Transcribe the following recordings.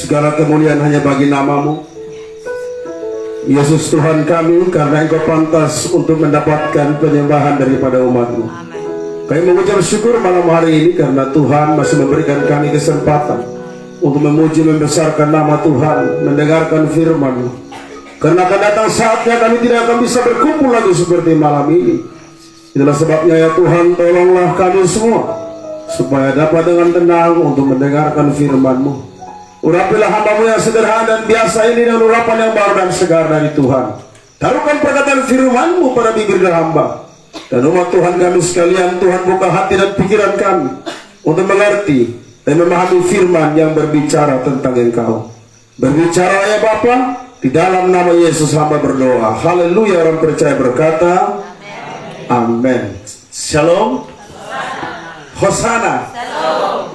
segala kemuliaan hanya bagi nama-Mu. Yesus Tuhan kami, karena Engkau pantas untuk mendapatkan penyembahan daripada umat-Mu. Kami mengucap syukur malam hari ini karena Tuhan masih memberikan kami kesempatan untuk memuji membesarkan nama Tuhan, mendengarkan firman-Mu. Karena akan datang saatnya kami tidak akan bisa berkumpul lagi seperti malam ini. Itulah sebabnya ya Tuhan, tolonglah kami semua supaya dapat dengan tenang untuk mendengarkan firman-Mu. Urapilah hamba-Mu yang sederhana dan biasa ini dengan urapan yang baru dan segar dari Tuhan. Taruhkan perkataan firman-Mu pada bibir hamba. Dan umat Tuhan kami sekalian, Tuhan buka hati dan pikiran kami untuk mengerti dan memahami firman yang berbicara tentang Engkau. Berbicara ya Bapa, di dalam nama Yesus hamba berdoa. Haleluya. Orang percaya berkata amin. Shalom. Hosana.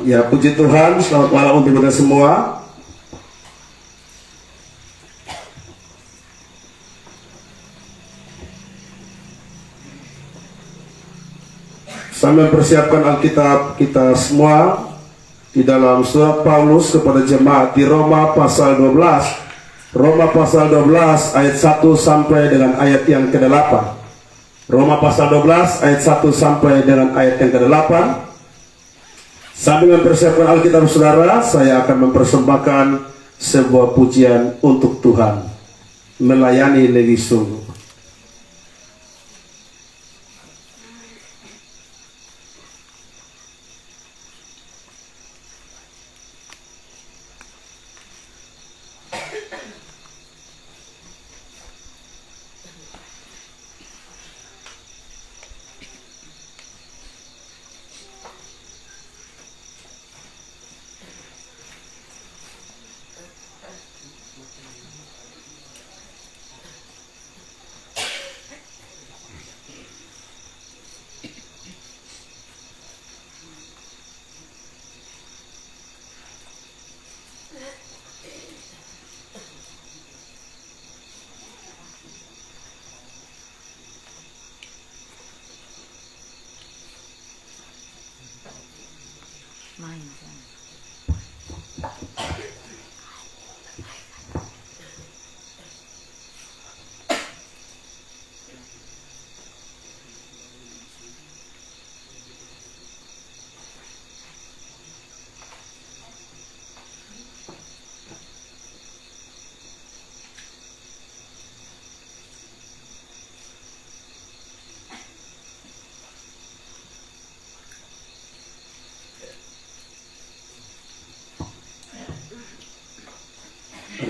Ya, puji Tuhan. Selamat malam untuk kita semua. Sambil mempersiapkan Alkitab kita semua di dalam surat Paulus kepada jemaat di Roma pasal 12. Roma pasal 12 ayat 1 sampai dengan ayat yang ke-8. Roma pasal 12 ayat 1 sampai dengan ayat yang ke-8. Sambil mempersiapkan Alkitab saudara, saya akan mempersembahkan sebuah pujian untuk Tuhan. Melayani lebih sungguh.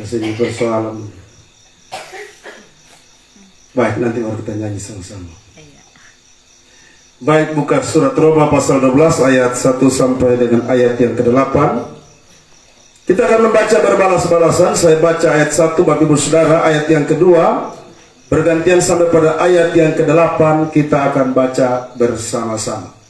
Sini persoalan. Baik, nanti baru kita nyanyi sama-sama. Baik, buka surat Roma pasal 12 ayat 1 sampai dengan ayat yang ke-8. Kita akan membaca berbalas-balasan. Saya baca ayat 1, Bapak Ibu Saudara, ayat yang kedua bergantian sampai pada ayat yang ke-8 kita akan baca bersama-sama.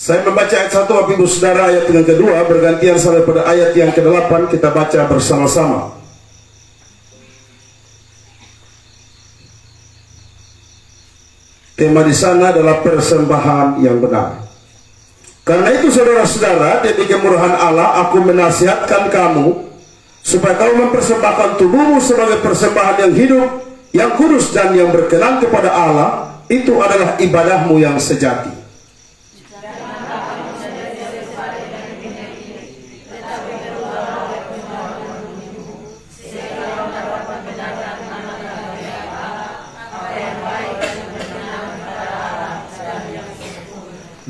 Saya membaca ayat 1, Bapak Ibu Saudara, ayat yang kedua bergantian sampai pada ayat yang ke-8 kita baca bersama-sama. Tema di sana adalah persembahan yang benar. Karena itu saudara-saudara, demi kemurahan Allah aku menasihatkan kamu supaya kamu mempersembahkan tubuhmu sebagai persembahan yang hidup, yang kudus dan yang berkenan kepada Allah. Itu adalah ibadahmu yang sejati.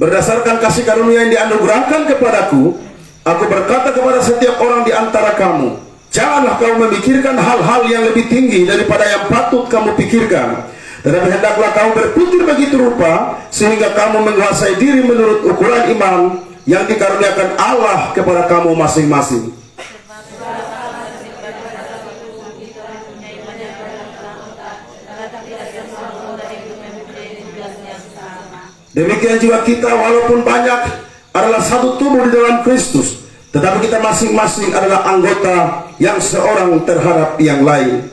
Berdasarkan kasih karunia yang dianugerahkan kepadaku, aku berkata kepada setiap orang di antara kamu, janganlah kamu memikirkan hal-hal yang lebih tinggi daripada yang patut kamu pikirkan. Tetapi hendaklah kamu berpikir begitu rupa, sehingga kamu menguasai diri menurut ukuran iman yang dikaruniakan Allah kepada kamu masing-masing. Demikian juga kita, walaupun banyak, adalah satu tubuh di dalam Kristus, tetapi kita masing-masing adalah anggota yang seorang terhadap yang lain.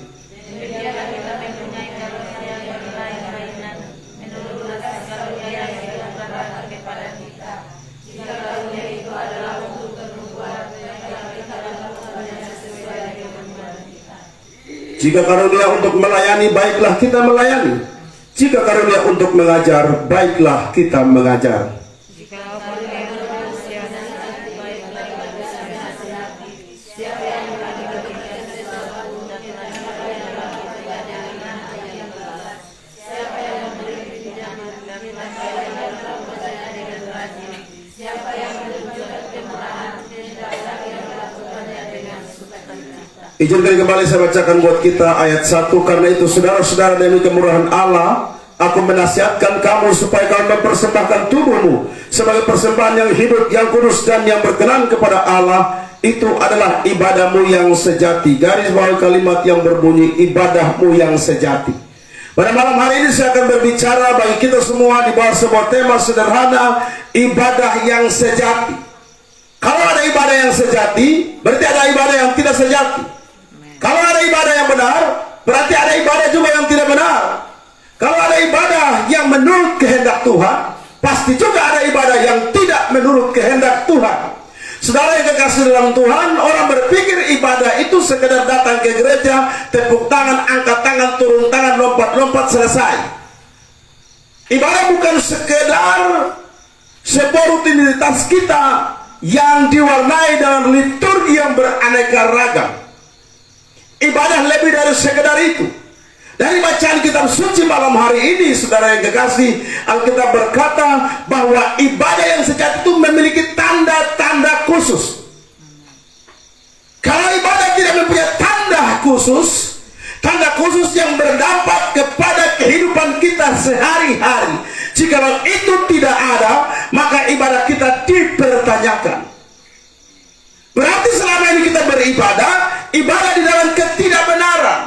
Jika karunia untuk melayani, baiklah kita melayani. Jika karunia untuk mengajar, baiklah kita mengajar. Izinkan kembali saya bacakan buat kita ayat 1. Karena itu saudara-saudara, demi kemurahan Allah, aku menasihatkan kamu supaya kamu mempersembahkan tubuhmu sebagai persembahan yang hidup, yang kudus, dan yang berkenan kepada Allah. Itu adalah ibadahmu yang sejati. Garis bawah kalimat yang berbunyi ibadahmu yang sejati. Pada malam hari ini saya akan berbicara bagi kita semua di bawah sebuah tema sederhana, ibadah yang sejati. Kalau ada ibadah yang sejati, berarti ada ibadah yang tidak sejati. Kalau ada ibadah yang benar, berarti ada ibadah juga yang tidak benar. Kalau ada ibadah yang menurut kehendak Tuhan, pasti juga ada ibadah yang tidak menurut kehendak Tuhan. Saudara yang kekasih dalam Tuhan, orang berpikir ibadah itu sekedar datang ke gereja, tepuk tangan, angkat tangan, turun tangan, lompat-lompat, selesai. Ibadah bukan sekedar sebuah rutinitas kita yang diwarnai dengan liturgi yang beraneka ragam. Ibadah lebih dari sekedar itu. Dari bacaan kitab suci malam hari ini, saudara yang kekasih, Alkitab berkata bahwa ibadah yang sejati itu memiliki tanda-tanda khusus. Kalau ibadah tidak mempunyai tanda khusus yang berdampak kepada kehidupan kita sehari-hari, jikalau itu tidak ada, maka ibadah kita dipertanyakan. Berarti selama ini kita beribadah, ibadah di dalam ketidakbenaran.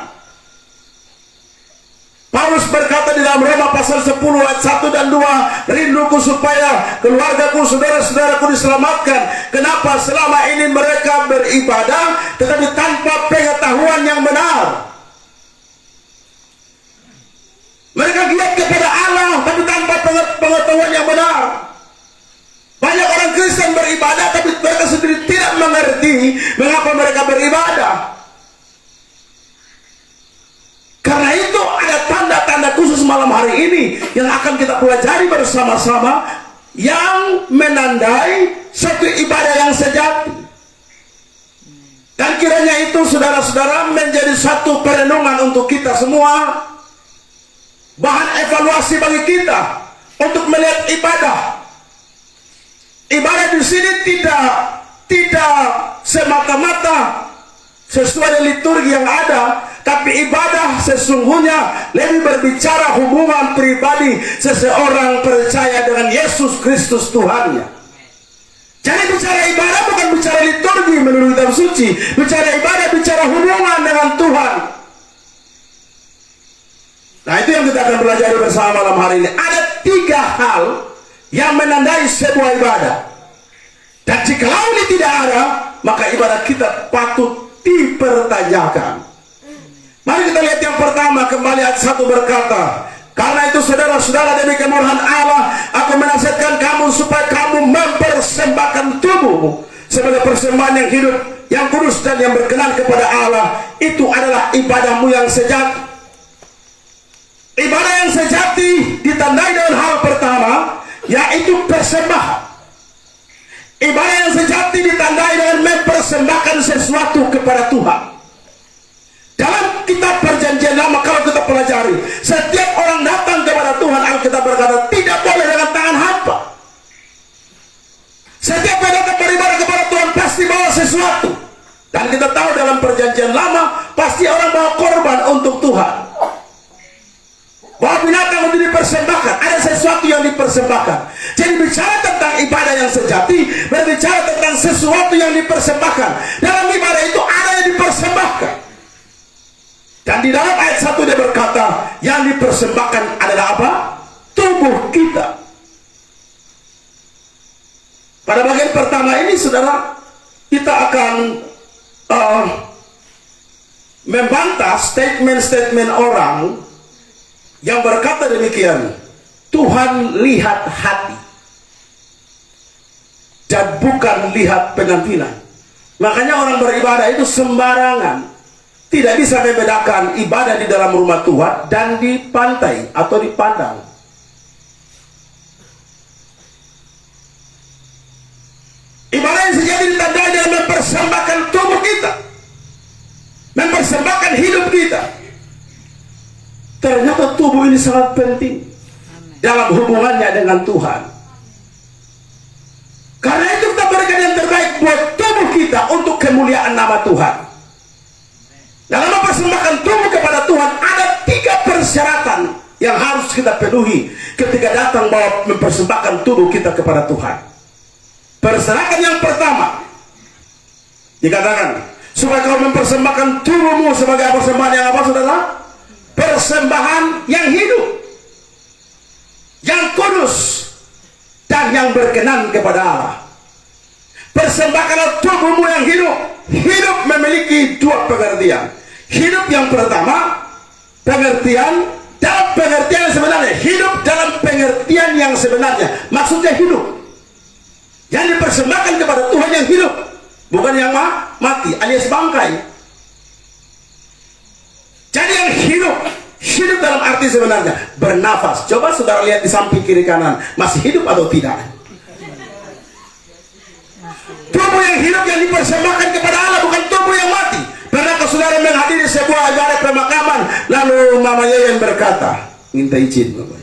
Paulus berkata di dalam Roma pasal 10 ayat 1 dan 2, rinduku supaya keluargaku, saudara-saudaraku diselamatkan. Kenapa? Selama ini mereka beribadah tetapi tanpa pengetahuan yang benar. Mereka giat kepada Allah tapi tanpa pengetahuan yang benar. Banyak orang Kristen beribadah tapi mereka sendiri tidak mengerti mengapa mereka beribadah. Karena itu ada tanda-tanda khusus malam hari ini yang akan kita pelajari bersama-sama, yang menandai satu ibadah yang sejati. Dan kiranya itu saudara-saudara menjadi satu perenungan untuk kita semua, bahan evaluasi bagi kita untuk melihat ibadah. Ibadah di sini tidak semata-mata sesuai dengan liturgi yang ada, tapi ibadah sesungguhnya lebih berbicara hubungan pribadi seseorang percaya dengan Yesus Kristus Tuhannya. Jadi bicara ibadah bukan bicara liturgi menurut kitab suci. Bicara ibadah, bicara hubungan dengan Tuhan. Nah, itu yang kita akan pelajari bersama malam hari ini. Ada 3 hal yang menandai sebuah ibadah. Dan jika ini tidak ada, maka ibadah kita patut dipertanyakan. Mari kita lihat yang pertama, kembali ayat 1 berkata, karena itu saudara-saudara, demi kemurahan Allah, aku menasihatkan kamu supaya kamu mempersembahkan tubuhmu sebagai persembahan yang hidup, yang kudus, dan yang berkenan kepada Allah. Itu adalah ibadahmu yang sejati. Ibadah yang sejati ditandai dengan hal pertama, yaitu persembahan. Ibadah yang sejati ditandai dengan mempersembahkan sesuatu kepada Tuhan. Dalam kitab perjanjian lama kalau kita pelajari, setiap orang datang kepada Tuhan, Alkitab berkata tidak boleh dengan tangan hampa. Setiap yang datang beribadah kepada Tuhan pasti bawa sesuatu. Dan kita tahu dalam perjanjian lama pasti orang bawa korban untuk Tuhan. Bawa binatang untuk dipersembahkan, ada sesuatu yang dipersembahkan. Jadi bicara tentang ibadah yang sejati, berbicara tentang sesuatu yang dipersembahkan. Dalam ibadah itu ada yang dipersembahkan. Dan di dalam ayat 1 dia berkata, yang dipersembahkan adalah apa? Tubuh kita. Pada bagian pertama ini, saudara, kita akan membantah statement-statement orang yang berkata demikian. Tuhan lihat hati dan bukan lihat penampilan. Makanya orang beribadah itu sembarangan, tidak bisa membedakan ibadah di dalam rumah Tuhan dan di pantai atau di padang. Ibadah yang sejati ditandai dengan mempersembahkan tubuh kita, mempersembahkan hidup kita. Ternyata tubuh ini sangat penting dalam hubungannya dengan Tuhan. Karena itu kita berikan yang terbaik buat tubuh kita untuk kemuliaan nama Tuhan. Dalam mempersembahkan tubuh kepada Tuhan ada 3 persyaratan yang harus kita penuhi ketika datang bawa mempersembahkan tubuh kita kepada Tuhan. Persyaratan yang pertama dikatakan, supaya kau mempersembahkan tubuhmu sebagai persembahan yang apa, saudara? Persembahan yang hidup, yang kudus, dan yang berkenan kepada Allah. Persembahkanlah tubuhmu yang hidup. Hidup memiliki 2 pengertian. Hidup yang pertama, pengertian dalam pengertian yang sebenarnya. Hidup dalam pengertian yang sebenarnya. Maksudnya hidup yang dipersembahkan kepada Tuhan yang hidup, bukan yang mati alias bangkai. Jadi yang hidup, hidup dalam arti sebenarnya bernafas. Coba saudara lihat di samping kiri kanan, masih hidup atau tidak? Tubuh yang hidup yang dipersembahkan kepada Allah, bukan tubuh yang mati. Pernahkah saudara menghadiri sebuah ibadat pemakaman, lalu mamanya yang berkata, minta izin Bapak,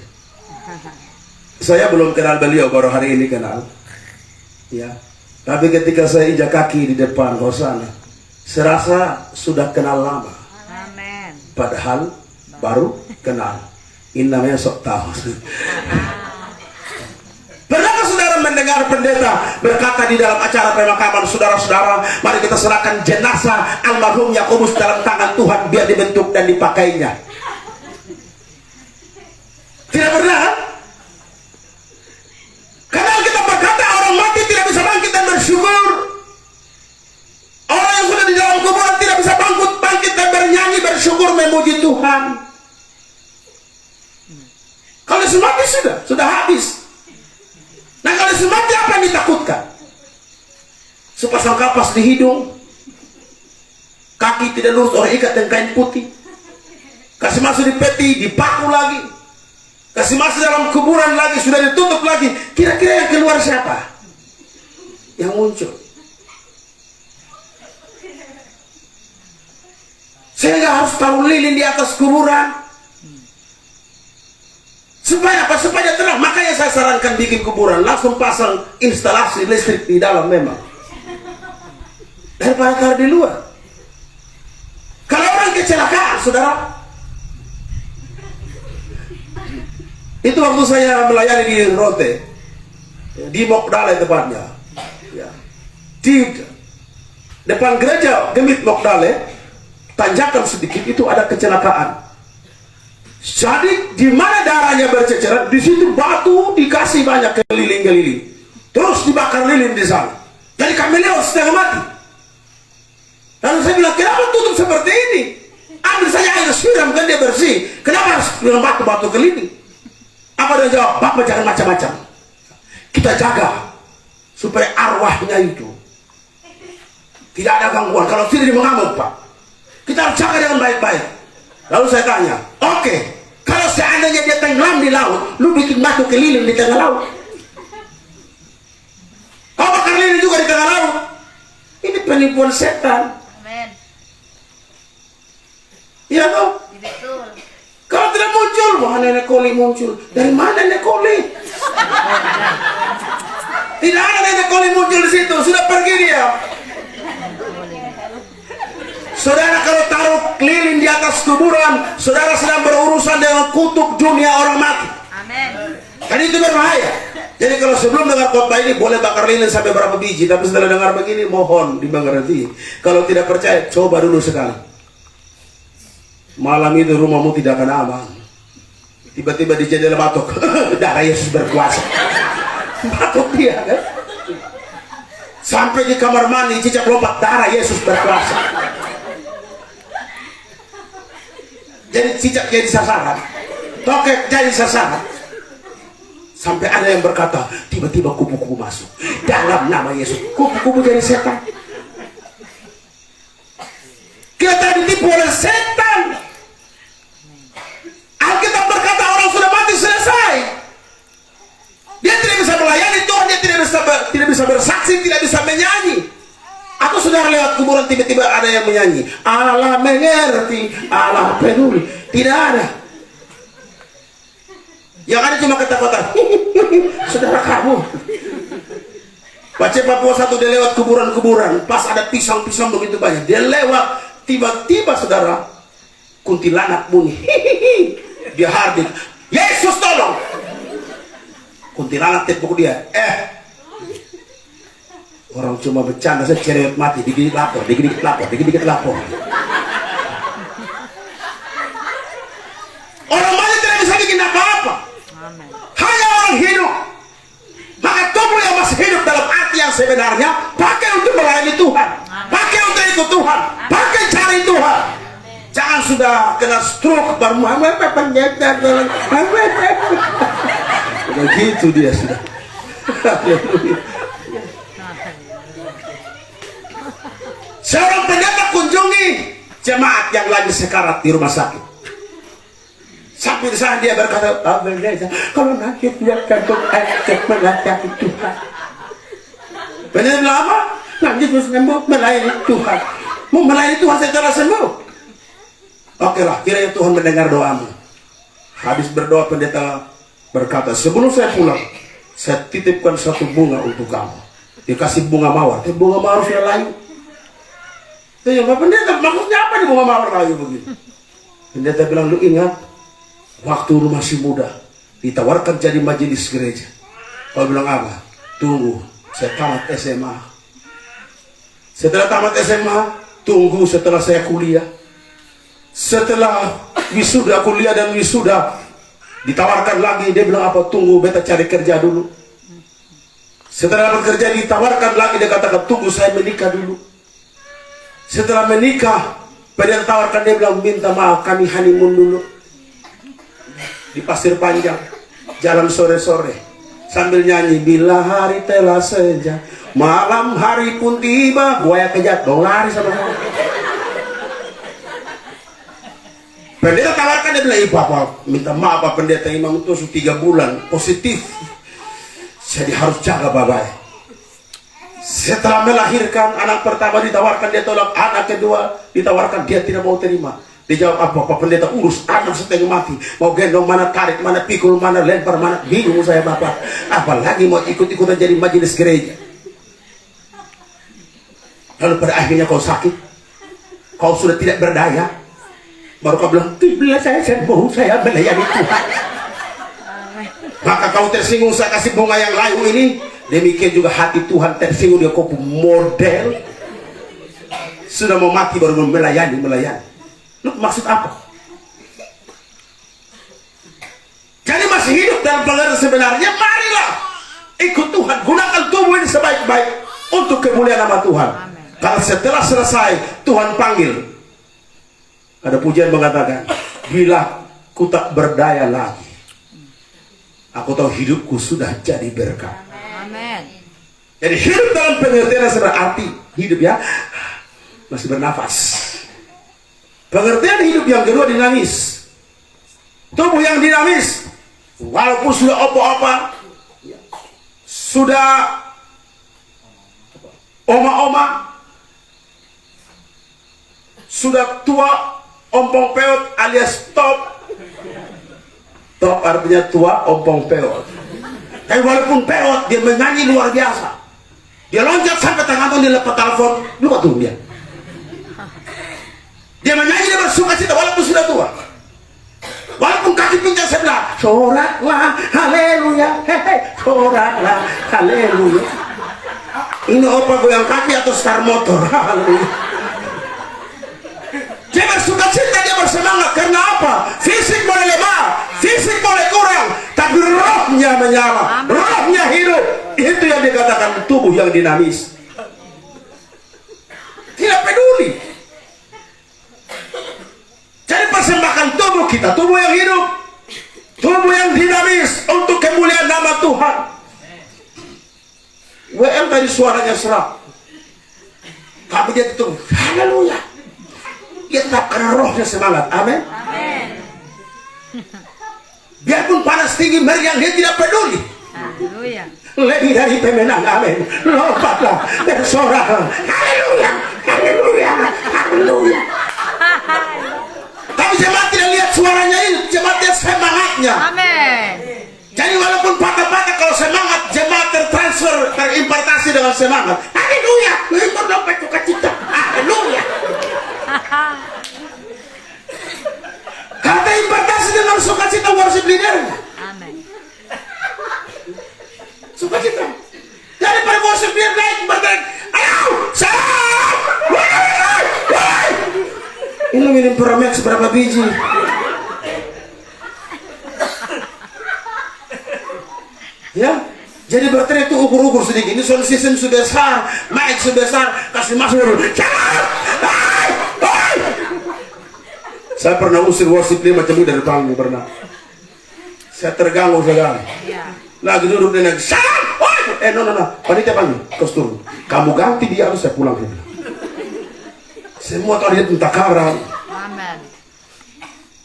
saya belum kenal beliau, baru hari ini kenal. Ya, tapi ketika saya injak kaki di depan Hosana, serasa sudah kenal lama. Amen. Padahal baru kenal. Ini namanya sok tahu. Pernahkah saudara mendengar pendeta berkata di dalam acara pemakaman, saudara-saudara, mari kita serahkan jenazah almarhum Yakobus dalam tangan Tuhan biar dibentuk dan dipakainya? Tidak pernah kan? Karena kita berkata orang mati tidak bisa bangkit dan bersyukur. Orang yang sudah di dalam kuburan tidak bisa bangkit dan bernyanyi bersyukur memuji Tuhan. Kalau sudah mati sudah habis. Nah, kalau sudah mati apa yang ditakutkan? Sepasang kapas di hidung, kaki tidak lurus, orang ikat dengan kain putih, kasih masuk di peti, dipaku lagi, kasih masuk dalam kuburan lagi, sudah ditutup lagi. Kira-kira yang keluar siapa? Yang muncul. Sehingga harus taruh lilin di atas kuburan. Supaya apa? Supaya terang. Makanya saya sarankan bikin kuburan, langsung pasang instalasi listrik di dalam memang. Daripada taruh di luar. Kalau orang kecelakaan, saudara, itu waktu saya melayani di Rote, di Mokdale tepatnya, ya, di depan gereja Gemit Mokdale, tanjakan sedikit itu ada kecelakaan. Jadi di mana darahnya berceceran, di situ batu dikasih banyak keliling-keliling, terus dibakar lilin di sana. Jadi kami lewat setengah mati. Lalu saya bilang, kenapa tutup seperti ini? Ambil saja air siram kan dia bersih. Kenapa harus dengan batu-batu keliling? Apa dia jawab? Bapak jangan macam-macam. Kita jaga supaya arwahnya itu tidak ada gangguan. Kalau tidak dia mengamuk, Pak. Kita harus jaga dengan baik-baik. Lalu saya tanya, oke, kalau seandainya dia tenggelam di laut, lu bikin batu keliling di tengah laut, kau bakar lilin juga di tengah laut. Ini penipuan setan. Amen. Iya toh? Betul. Kalau tidak muncul, wah nenek Koli muncul. Dari mana nenek Koli? Tidak ada nenek Koli muncul di situ, sudah pergi dia. Saudara kalau taruh lilin di atas kuburan, saudara sedang berurusan dengan kutub dunia orang mati. Amen. Dan itu berbahaya. Jadi kalau sebelum dengar khotbah ini boleh bakar lilin sampai berapa biji, tapi setelah dengar begini mohon dimengerti. Kalau tidak percaya, coba dulu sekali. Malam itu rumahmu tidak akan aman. Tiba-tiba di jendela batuk, darah Yesus berkuasa. Batuk dia kan? Sampai di kamar mandi cicak lompat, darah Yesus berkuasa. Jadi cicak jadi sasaran, tokek jadi sasaran. Sampai ada yang berkata, tiba-tiba kupu-kupu masuk. Dalam nama Yesus, kupu-kupu jadi setan. Kita ditipu oleh setan. Alkitab berkata orang sudah mati selesai. Dia tidak bisa melayani Tuhan, dia tidak bisa bersaksi, tidak bisa menyanyi. Aku sudah lewat kuburan, tiba-tiba ada yang menyanyi, Allah mengerti, Allah peduli. Tidak ada. Yang ada cuma ketakutan. Saudara kamu Baca Papua 1, dia lewat kuburan-kuburan, pas ada pisang-pisang begitu banyak, dia lewat, tiba-tiba saudara, kuntilanak bunyi. Dia hardik, Yesus tolong. Kuntilanak tepuk dia, orang cuma bercanda, saya cerewet mati, dikit lapor, dikit lapor. Orang mati tidak bisa bikin apa-apa. Hanya orang hidup. Maka tubuh yang masih hidup dalam arti yang sebenarnya, pakai untuk melayani Tuhan, pakai untuk ikut Tuhan, pakai cari Tuhan. Jangan sudah kena stroke baru pendeta. Begitu dia sudah. Seorang pendeta kunjungi jemaat yang lagi sekarat di rumah sakit. Sampai di sana dia berkata, pendeta, kalau nanti biarkan untuk melayani Tuhan. Pendeta bilang apa? Nanti terus sembuh melayani Tuhan. Mau melayani Tuhan secara sembuh. Oke lah, kiranya Tuhan mendengar doamu. Habis berdoa pendeta berkata, sebelum saya pulang, saya titipkan satu bunga untuk kamu. Dikasih bunga mawar. Bunga mawar sudah layu. Saya Pak pendeta, maksudnya apa nih bunga mawar layu begitu? Pendeta bilang, lu ingat waktu lu masih muda, ditawarkan jadi majelis gereja. Kau bilang apa? Tunggu, saya tamat SMA. Setelah tamat SMA, tunggu setelah saya kuliah. Setelah wisuda, kuliah dan wisuda, ditawarkan lagi. Dia bilang apa? Tunggu, beta cari kerja dulu. Setelah bekerja ditawarkan lagi, dia katakan tunggu saya menikah dulu. Setelah menikah, pada tawarkan, dia bilang minta maaf, kami honeymoon dulu di Pasir Panjang, jalan sore-sore sambil nyanyi, bila hari telah senja, malam hari pun tiba, buaya kejat dong lari sama saya. Pendeta tawarkan, dia bilang, Bapak minta maaf Pak pendeta, imam itu 3 bulan positif, jadi harus jaga bapak. Setelah melahirkan anak pertama ditawarkan, dia tolak. Anak kedua ditawarkan, dia tidak mau terima. Dia jawab apa? Pak pendeta urus anak setengah mati, mau gendong mana, tarik mana, pikul mana, lempar mana, bingung saya bapak. Apalagi mau ikut-ikutan jadi majelis gereja. Lalu pada akhirnya kau sakit, kau sudah tidak berdaya, baru kau bilang, bila saya sembuh, saya melayani Tuhan. Maka kau tersinggung, saya kasih bunga yang layu ini. Demikian juga hati Tuhan tersinggung, dia kau model sudah mau mati baru melayani. Lu maksud apa? Jadi masih hidup dalam pengertian sebenarnya, marilah ikut Tuhan, gunakan tubuh ini sebaik-baik untuk kemuliaan nama Tuhan. Karena setelah selesai Tuhan panggil, ada pujian mengatakan, bila ku tak berdaya lagi, aku tahu hidupku sudah jadi berkat. Amen. Jadi hidup dalam pengertian berarti hidup ya masih bernafas. Pengertian hidup yang kedua dinamis. Tubuh yang dinamis, walaupun sudah opa-opa, sudah oma-oma, sudah tua, ompong peot alias top. Top artinya tua, ompong peot. Tapi walaupun peot, dia menyanyi luar biasa. Dia loncat sampai tengah tahun, dia lepas telepon, lupa tuh dia. Dia menyanyi, dia bersuka cita walaupun sudah tua. Walaupun kaki pincang sebelah, soraklah, haleluya, hehe, soraklah, haleluya. Ini opa goyang kaki atau star motor, haleluya. Dia bersuka cita, dia bersemangat, karena apa? Fisik boleh lemah, fisik boleh kurang, tapi rohnya menyala, rohnya hidup. Itu yang dikatakan tubuh yang dinamis. persembahkan tubuh kita, tubuh yang hidup, tubuh yang dinamis untuk kemuliaan nama Tuhan. WL tadi suaranya serak, tapi dia tetap haleluya. Dia tetap karena rohnya semangat. Amin. Biarpun panas tinggi meriang, dia tidak peduli. Haleluya. Lebih dari pemenang. Amin. Lompatlah bersorak. Haleluya, haleluya, haleluya. Tapi jemaat tidak lihat suaranya ini, jemaat lihat semangatnya. Amin. Jadi walaupun patah-patah, kalau semangat jemaat tertransfer, terimpartasi dengan semangat. Haleluya, menghibur dompet sukacita. Haleluya. Kata impartasi dengan sukacita worship leader. Amin. Sukacita. Jadi pada worship leader naik berteriak, ayo, salam. Ini minum Puramex seberapa biji? Ya, jadi berteriak itu ukur-ukur sedikit. Ini sound system sebesar, mic sebesar, kasih masuk dulu. Saya pernah usir worship dia macam itu dari panggung, pernah. Saya terganggu sekali. Ya. Lagi duduk dia lagi, salam. No, panitia panggil, kostum. Kamu ganti dia, harus saya pulang. Semua tahu dia tentang karang. Amin.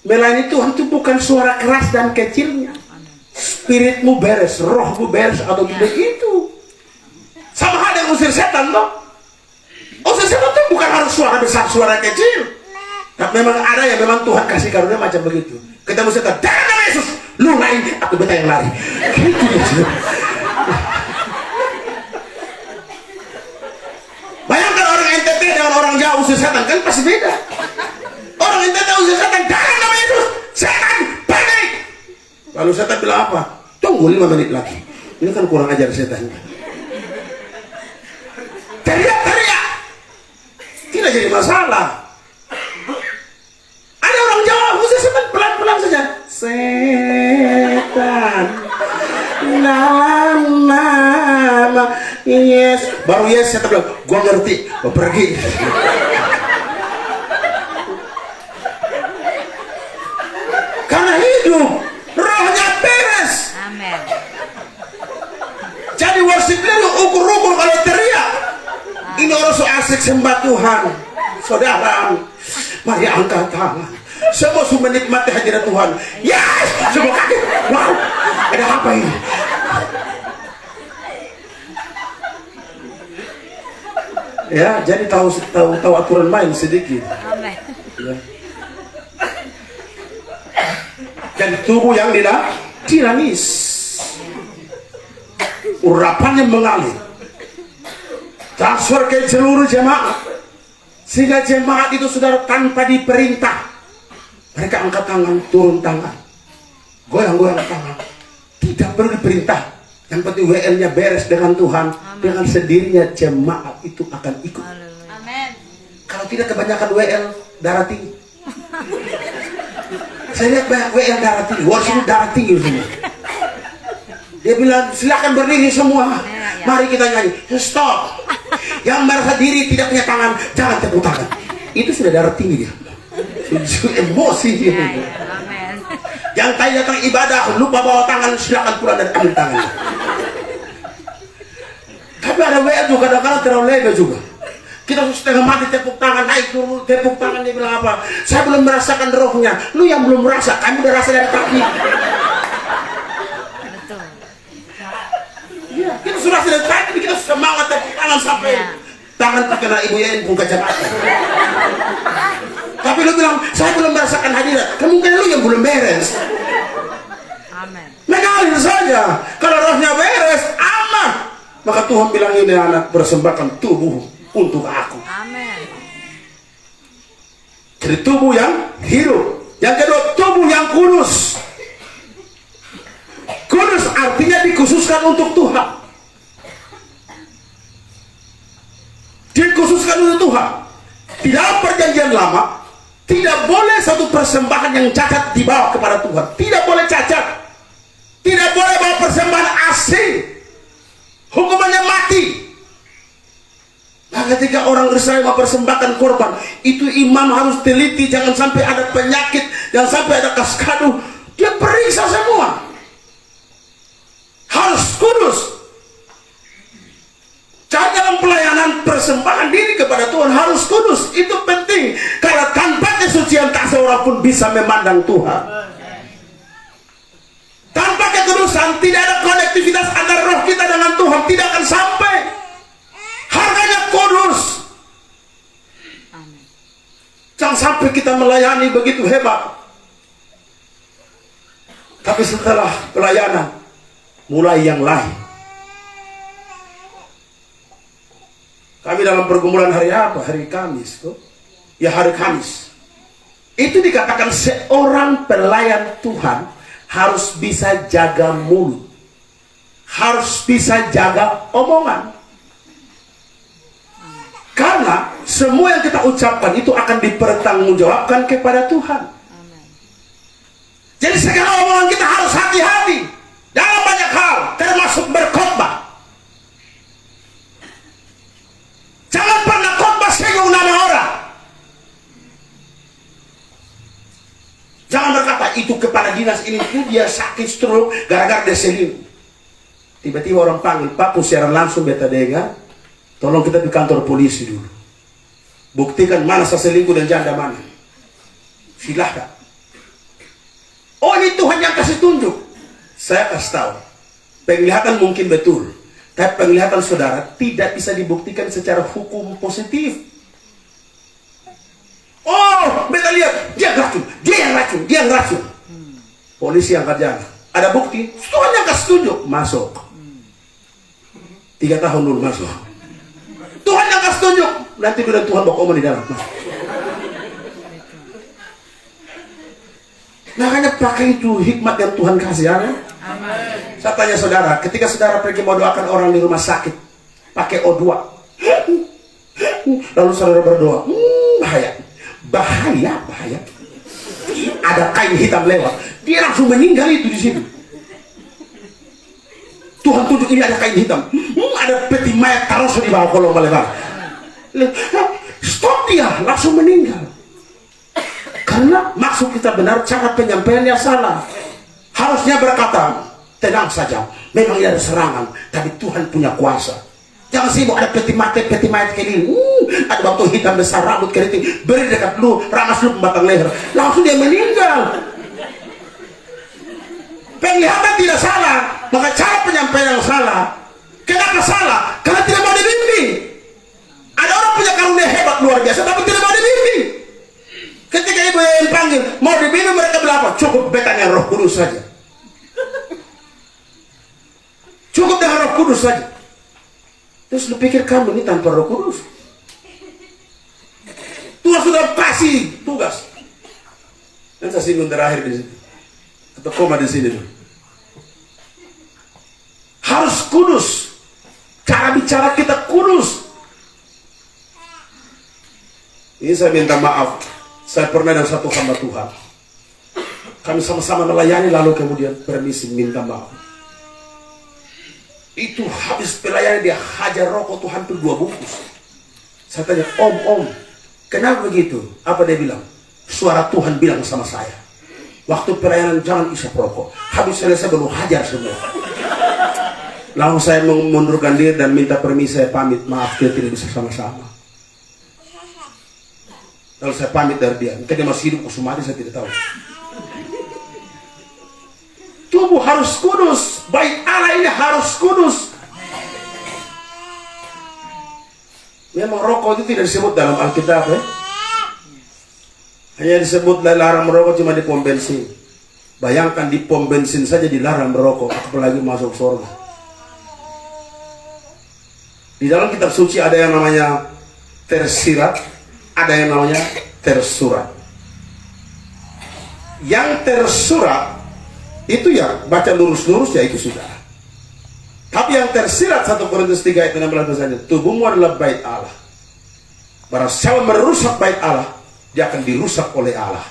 Melayani Tuhan itu bukan suara keras dan kecilnya. Spiritmu beres, rohmu beres atau tidak itu. Sama halnya usir setan toh. Usir setan itu bukan harus suara besar, suara kecil. Tapi memang ada yang memang Tuhan kasih karunia macam begitu. Ketemu setan, dalam nama Yesus, lu lari, aku beta yang lari. Gitu dia. Bayangkan orang NTT dengan orang Jawa usir setan, kan pasti beda. Orang NTT usir setan, dalam nama Yesus, setan balik. Lalu setan bilang apa? Tunggu 5 menit lagi. Ini kan kurang ajar setan. Teriak. Tidak jadi masalah. Ada orang Jawa usir setan pelan-pelan saja. Setan dalam nama Yes. Baru yes setan bilang, gua ngerti, gua pergi. Karena hidup, rohnya beres. Amin. Jadi worship leader ukur-ukur kalau teriak. Ini orang so asik sembah Tuhan. Saudara, mari angkat tangan. Semua sudah menikmati hadirat Tuhan. Yes, semua kaget. Wow, ada apa ini? Ya, jadi tahu aturan main sedikit. Amin. Ya. Dan tubuh yang dinamis, urapannya mengalir, transfer ke seluruh jemaat, sehingga jemaat itu saudara tanpa diperintah, mereka angkat tangan, turun tangan, goyang-goyang tangan, tidak perlu diperintah. Yang penting WL-nya beres dengan Tuhan. Amen. Dengan sendirinya jemaat itu akan ikut. Amin. Kalau tidak kebanyakan WL darah tinggi. Saya lihat banyak WL darah tinggi, worship darah tinggi semua. Dia bilang silakan berdiri semua, mari kita nyanyi. Stop. Yang merasa diri tidak punya tangan, jangan tepuk tangan. Itu sudah darah tinggi dia. Emosi dia. Amin. Yang tadi datang ibadah lupa bawa tangan, silakan pulang dan ambil tangannya. Tapi ada WL juga kadang-kadang terlalu lebar juga. Kita setengah mati tepuk tangan, naik turun tepuk tangan, dia bilang apa? Saya belum merasakan rohnya. Lu yang belum merasa, kamu udah rasa dari kaki. Betul. Iya, kita sudah dari tadi, kita semangat tepuk tangan sampai tangan terkena ibu Yain pun kacamata. Tapi lu bilang, saya belum merasakan hadirat. Kemungkinan lu yang belum beres. Amin. Mengalir saja. Kalau rohnya beres, aman. Maka Tuhan bilang, ini anak persembahkan tubuh untuk aku. Amin. Jadi tubuh yang hidup. Yang kedua, tubuh yang kudus. Kudus artinya dikhususkan untuk Tuhan. Dikhususkan untuk Tuhan. Di dalam perjanjian lama, tidak boleh satu persembahan yang cacat dibawa kepada Tuhan. Tidak boleh cacat. Tidak boleh bawa persembahan asing. Hukumannya mati. Nah, ketika orang Israel mempersembahkan korban, itu imam harus teliti, jangan sampai ada penyakit Yang sampai ada kaskadu, dia periksa semua. Harus kudus. Jadi dalam pelayanan persembahan diri kepada Tuhan harus kudus. Itu penting. Karena tanpa kesucian tak seorang pun bisa memandang Tuhan. Tanpa kekudusan tidak ada konektivitas antara roh kita dengan Tuhan. Tidak akan sampai. Harganya kudus. Jangan sampai kita melayani begitu hebat, tapi setelah pelayanan mulai yang lain. Kami dalam pergumulan hari apa? Hari Kamis tuh. Ya hari Kamis. Itu dikatakan seorang pelayan Tuhan harus bisa jaga mulut. Harus bisa jaga omongan. Karena semua yang kita ucapkan itu akan dipertanggungjawabkan kepada Tuhan. Jadi segala omongan kita harus hati-hati dalam banyak hal, termasuk berkhotbah. Jangan pernah khotbah singgung nama orang. Jangan berkata itu kepala dinas ini tuh dia sakit stroke gara-gara dia selingkuh. Tiba-tiba orang panggil, Pak, siaran langsung beta dengar. Tolong kita di kantor polisi dulu. Buktikan mana selingkuh dan janda mana. Silahkan. Oh, ini Tuhan yang kasih tunjuk. Saya kasih tahu. Penglihatan mungkin betul. Tapi penglihatan saudara tidak bisa dibuktikan secara hukum positif. Oh, beta lihat. Dia racun. Dia yang racun. Dia yang racun. Polisi angkat jana. Ada bukti. Tuhan yang kasih tunjuk. Masuk. 3 tahun dulu masuk. Tuhan yang kasih tunjuk. Nanti bilang Tuhan bawa omongan di dalam. Makanya pakai itu hikmat yang Tuhan kasih ya. Amen. Saya tanya saudara, ketika saudara pergi mau doakan orang di rumah sakit, pakai O2. Lalu saudara berdoa, bahaya. Bahaya. Ada kain hitam lewat. Dia langsung meninggal itu di situ. Tuhan tunjuk ini ada kain hitam. Ada peti mayat taruh di bawah kolong lebar. Stop dia, langsung meninggal. Karena maksud kita benar, cara penyampaiannya salah. Harusnya berkata, tenang saja, memang ada serangan, tapi Tuhan punya kuasa. Jangan sibuk ada peti mayat keliling. Ada batu hitam besar, rambut keriting, beri dekat lu, ramas lu pembatang leher. Langsung dia meninggal. Penglihatan tidak salah, maka cara penyampaian yang salah. Kenapa salah? Karena tidak mau dibimbing. Ada orang punya karunia hebat luar biasa, tapi tidak mau dibimbing. Ketika ibu yang panggil, mau dibimbing mereka bilang apa? Cukup betanya Roh Kudus saja. Cukup dengan Roh Kudus saja. Terus lu pikir kamu ini tanpa Roh Kudus? Tuhan sudah kasih tugas. Dan saya singgung terakhir di sini. Atau koma di sini dulu. Harus kudus. Cara bicara kita kudus. Ini saya minta maaf. Saya pernah dengan satu hamba Tuhan. Kami sama-sama melayani lalu kemudian permisi minta maaf. Itu habis pelayanan dia hajar rokok tuh hampir 2 bungkus. Saya tanya, Om, kenapa begitu? Apa dia bilang? Suara Tuhan bilang sama saya. Waktu pelayanan jangan isap rokok. Habis selesai baru hajar semua. Lalu saya mengundurkan diri dan minta permisi, saya pamit. Maaf, kita tidak bisa sama-sama. Lalu saya pamit dari dia. Mungkin dia masih hidup kusumati, saya tidak tahu. Tubuh harus kudus. Bait Allah ini harus kudus. Memang rokok itu tidak disebut dalam Alkitab ya. Hanya disebut dilarang merokok cuma di pom bensin. Bayangkan di pom bensin saja dilarang merokok, apalagi masuk surga. Di dalam kitab suci ada yang namanya tersirat, ada yang namanya tersurat. Yang tersurat itu ya baca lurus-lurus ya itu sudah. Tapi yang tersirat 1 Korintus 3 ayat 16 misalnya, tubuhmu adalah bait Allah. Barang siapa merusak bait Allah, dia akan dirusak oleh Allah.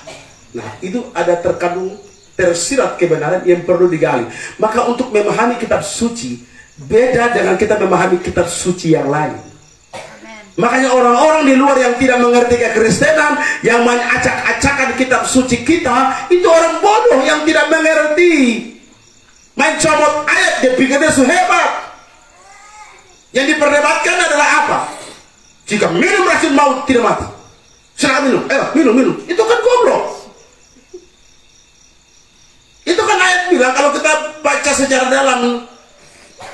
Nah, itu ada terkandung tersirat kebenaran yang perlu digali. Maka untuk memahami kitab suci beda dengan kita memahami kitab suci yang lain. Makanya orang-orang di luar yang tidak mengerti kekristenan, yang mengacak-acakan kitab suci kita, itu orang bodoh yang tidak mengerti. Main comot ayat, dia pikir dia hebat. Yang diperdebatkan adalah apa? Jika minum racun maut tidak mati, silakan minum. Minum. Itu kan goblok. Itu kan ayat bilang, kalau kita baca secara dalam,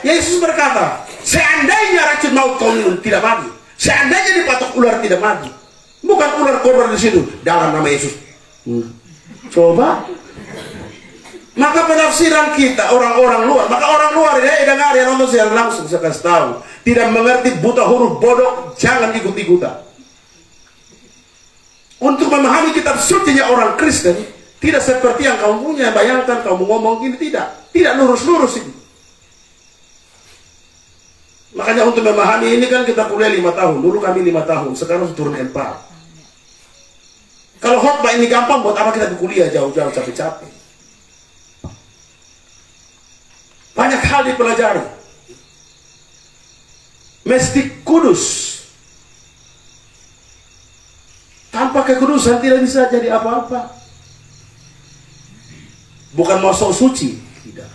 Yesus berkata, seandainya racun maut kau minum tidak mati. Seandainya dipatok ular tidak mati. Bukan ular kobra di situ, dalam nama Yesus. Coba. Maka penafsiran kita orang-orang luar, maka orang luar ya dengar ya nonton secara langsung, saya kasih tahu, tidak mengerti, buta huruf, bodoh, jangan ikut-ikutan. Untuk memahami kitab sucinya orang Kristen, tidak seperti yang kamu punya, bayangkan kamu ngomong gini, tidak lurus-lurus ini. Makanya untuk memahami ini kan kita kuliah 5 tahun. Dulu kami 5 tahun, sekarang turun 4. Kalau khotbah ini gampang, buat apa kita kuliah jauh-jauh capek-capek? Banyak hal dipelajari. Mesti kudus. Tanpa kekudusan tidak bisa jadi apa-apa. Bukan mau sok suci, tidak.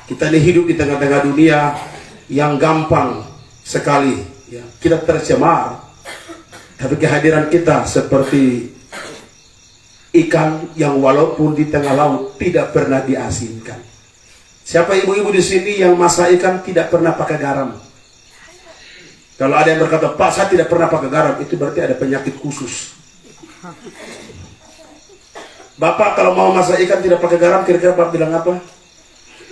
Kita ini hidup di tengah-tengah dunia yang gampang sekali ya, kita tercemar, tapi kehadiran kita seperti ikan yang walaupun di tengah laut tidak pernah diasinkan. Siapa ibu-ibu di sini yang masak ikan tidak pernah pakai garam? Kalau ada yang berkata, Pak, saya tidak pernah pakai garam, itu berarti ada penyakit khusus. Bapak kalau mau masak ikan tidak pakai garam, kira-kira Bapak bilang apa?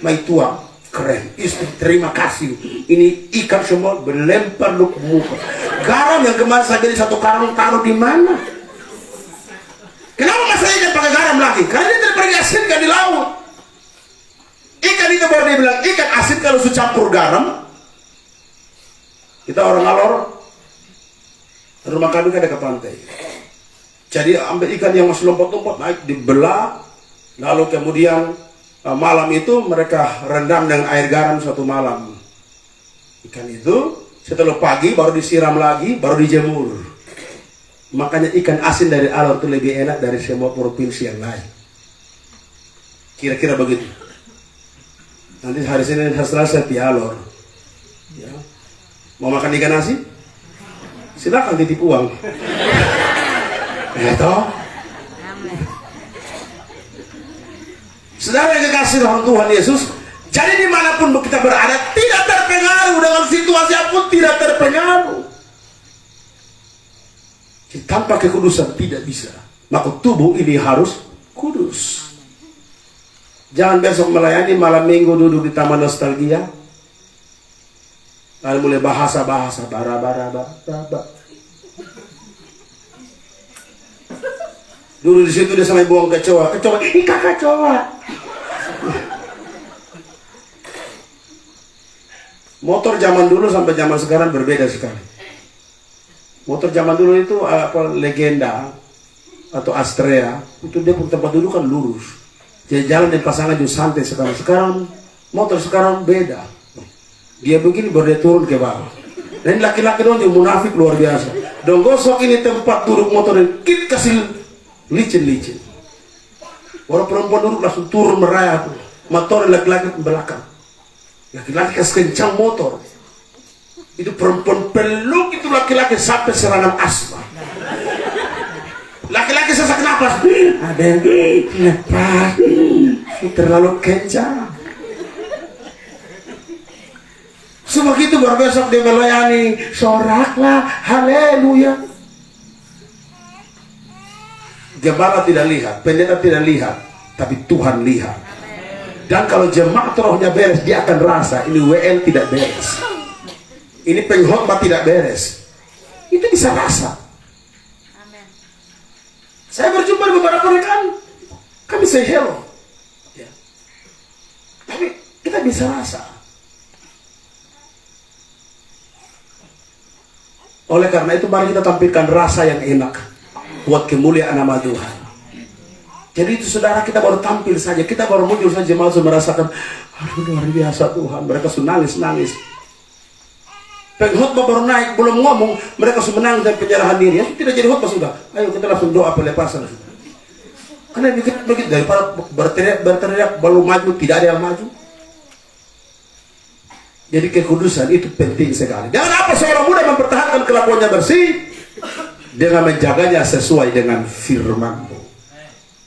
Mai tua. Keren, istri terima kasih. Ini ikan semua berlempar lu ke muka. Garam yang kemarin saya beli 1 karung taruh di mana? Kenapa masa ikan pakai garam lagi? Karena dia tidak pernah diasinkan di laut. Ikan itu baru dia bilang ikan asin kalau sudah campur garam. Kita orang alor, rumah kami kan ada ke pantai. Jadi ambil ikan yang masih lompat-lompat naik dibelah, lalu kemudian malam itu mereka rendam dengan air garam 1 malam. Ikan itu setelah pagi baru disiram lagi, baru dijemur. Makanya ikan asin dari Alor itu lebih enak dari semua provinsi yang lain. Kira-kira begitu. Nanti hari Senin dan hari Selasa di Alor. Ya. Mau makan ikan asin? Silakan titip uang. Ya toh? Saudara yang dikasih oleh Tuhan Yesus, jadi dimanapun kita berada, tidak terpengaruh dengan situasi apapun, tidak terpengaruh. Jadi, tanpa kekudusan tidak bisa. Maka tubuh ini harus kudus. Jangan besok melayani malam minggu duduk di taman nostalgia, lalu mulai bahasa-bahasa bara. Dulu di situ dia sampai buang kecoa, ikan kecoa. Motor zaman dulu sampai zaman sekarang berbeda sekali. Motor zaman dulu itu apa legenda atau Astrea, itu dia tempat duduk kan lurus. Jadi jalan dan pasangan juga santai sekarang. Sekarang motor sekarang beda. Dia begini baru dia turun ke bawah. Dan laki-laki dong yang munafik luar biasa. Dong gosok ini tempat duduk motor dan kit kasih licin. Orang perempuan duduk langsung turun merayap. Motor laki-laki ke belakang. Laki-laki kasih kencang motor. Itu perempuan peluk itu laki-laki sampai serangan asma. Laki-laki sesak napas. Ada yang lepas. Terlalu kencang. Sebegitu baru besok dia melayani. Soraklah, haleluya. Gembala tidak lihat, pendeta tidak lihat, tapi Tuhan lihat. Dan kalau jemaat rohnya beres, dia akan rasa ini WL tidak beres, ini pengkhotbah tidak beres. Itu bisa rasa. Saya berjumpa dengan beberapa rekan, kami say hello, ya. Tapi kita bisa rasa. Oleh karena itu mari kita tampilkan rasa yang enak buat kemuliaan nama Tuhan. Jadi itu saudara, kita baru tampil saja, kita baru muncul saja, malah merasakan, aduh luar biasa Tuhan. Mereka nangis. Pengkhotbah baru naik, belum ngomong, mereka sudah menang dan penyerahan diri. Ya, tidak jadi khotbah sudah. Ayo kita langsung doa pelepasan. Karena begitu daripada berteriak belum maju, tidak ada yang maju. Jadi kekudusan itu penting sekali. Dengan apa seorang muda mempertahankan kelakuannya bersih? Dengan menjaganya sesuai dengan firman Tuhan.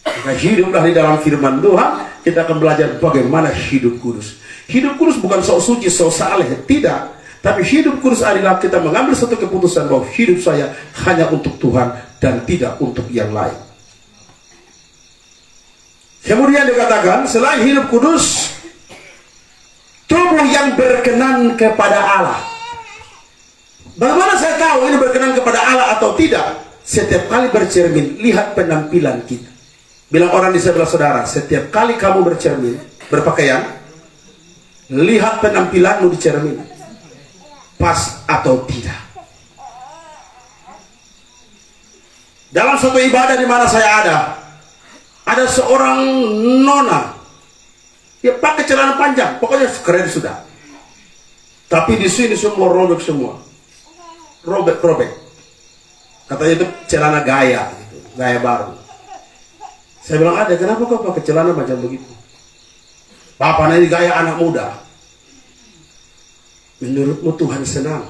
Jika hiduplah di dalam firman Tuhan, kita akan belajar bagaimana hidup kudus. Hidup kudus bukan sok suci, sok saleh, tidak. Tapi hidup kudus adalah kita mengambil satu keputusan bahwa hidup saya hanya untuk Tuhan dan tidak untuk yang lain. Kemudian dikatakan, selain hidup kudus, tubuh yang berkenan kepada Allah. Bagaimana saya tahu ini berkenan kepada Allah atau tidak? Setiap kali bercermin, lihat penampilan kita. Bilang orang di sebelah saudara, setiap kali kamu bercermin, berpakaian, lihat penampilanmu di cermin. Pas atau tidak. Dalam suatu ibadah di mana saya ada seorang nona, dia pakai celana panjang, pokoknya keren sudah. Tapi di sini semua robek semua, robek. Katanya itu celana gaya, gitu, gaya baru. Saya bilang, ada, kenapa kau pakai celana macam begitu? Papa, ini gaya anak muda. Menurutmu Tuhan senang?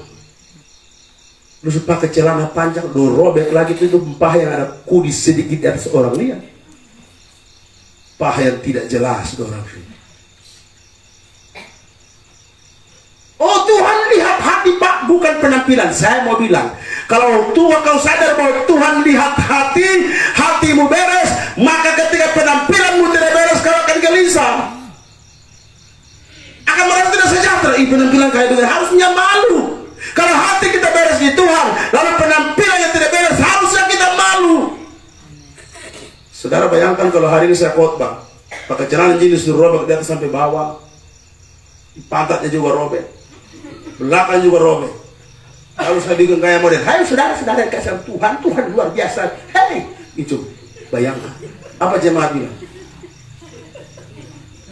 Lu pakai celana panjang, lu robek lagi itu paha yang ada kudis sedikit di atas orang lihat. Paha yang tidak jelas orang sini. Oh Tuhan lihat hati Pak, bukan penampilan. Saya mau bilang, kalau Tuhan kau sadar bahwa Tuhan lihat hati, hatimu beres, maka ketika penampilanmu tidak beres, kau akan gelisah. Akan merasa tidak sejahtera. Penampilan kayak begini harusnya malu. Kalau hati kita beres di Tuhan, lalu penampilan yang tidak beres, harusnya kita malu. Saudara bayangkan kalau hari ini saya khotbah, pakai celana jeans robek di atas sampai bawah, pantatnya juga robek, belakang juga robek. Lalu saya bikin kayak model, hai saudara kasih Tuhan luar biasa. Hei, itu bayangkan. Apa jemaat bilang?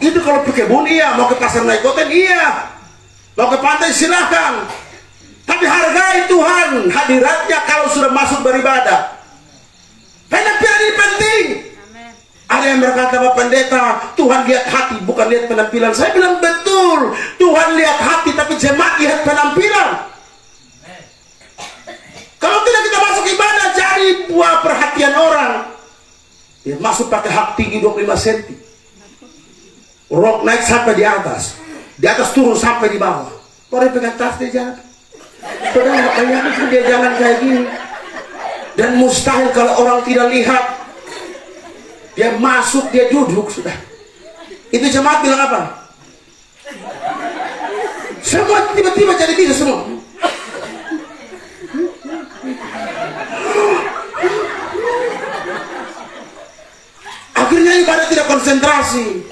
Itu kalau pakai kebun iya, mau ke pasar naik goten iya, mau ke pantai silahkan. Tapi hargai Tuhan, hadiratnya kalau sudah masuk beribadah. Penampilan ini penting. Amen. Ada yang berkata, Bapak Pendeta, Tuhan lihat hati, bukan lihat penampilan. Saya bilang betul, Tuhan lihat hati, tapi jemaat lihat penampilan. Kalau tidak kita masuk ibadah, cari buah perhatian orang. Dia masuk pakai hak tinggi 25 cm. Rok naik sampai di atas turun sampai di bawah. Orang pegang tas dia jalan. Padahal kayaknya dia jalan kayak gini. Dan mustahil kalau orang tidak lihat. Dia masuk, dia duduk sudah. Itu jemaat bilang apa? Semua tiba-tiba jadi bisa semua. Akhirnya ibadah tidak konsentrasi.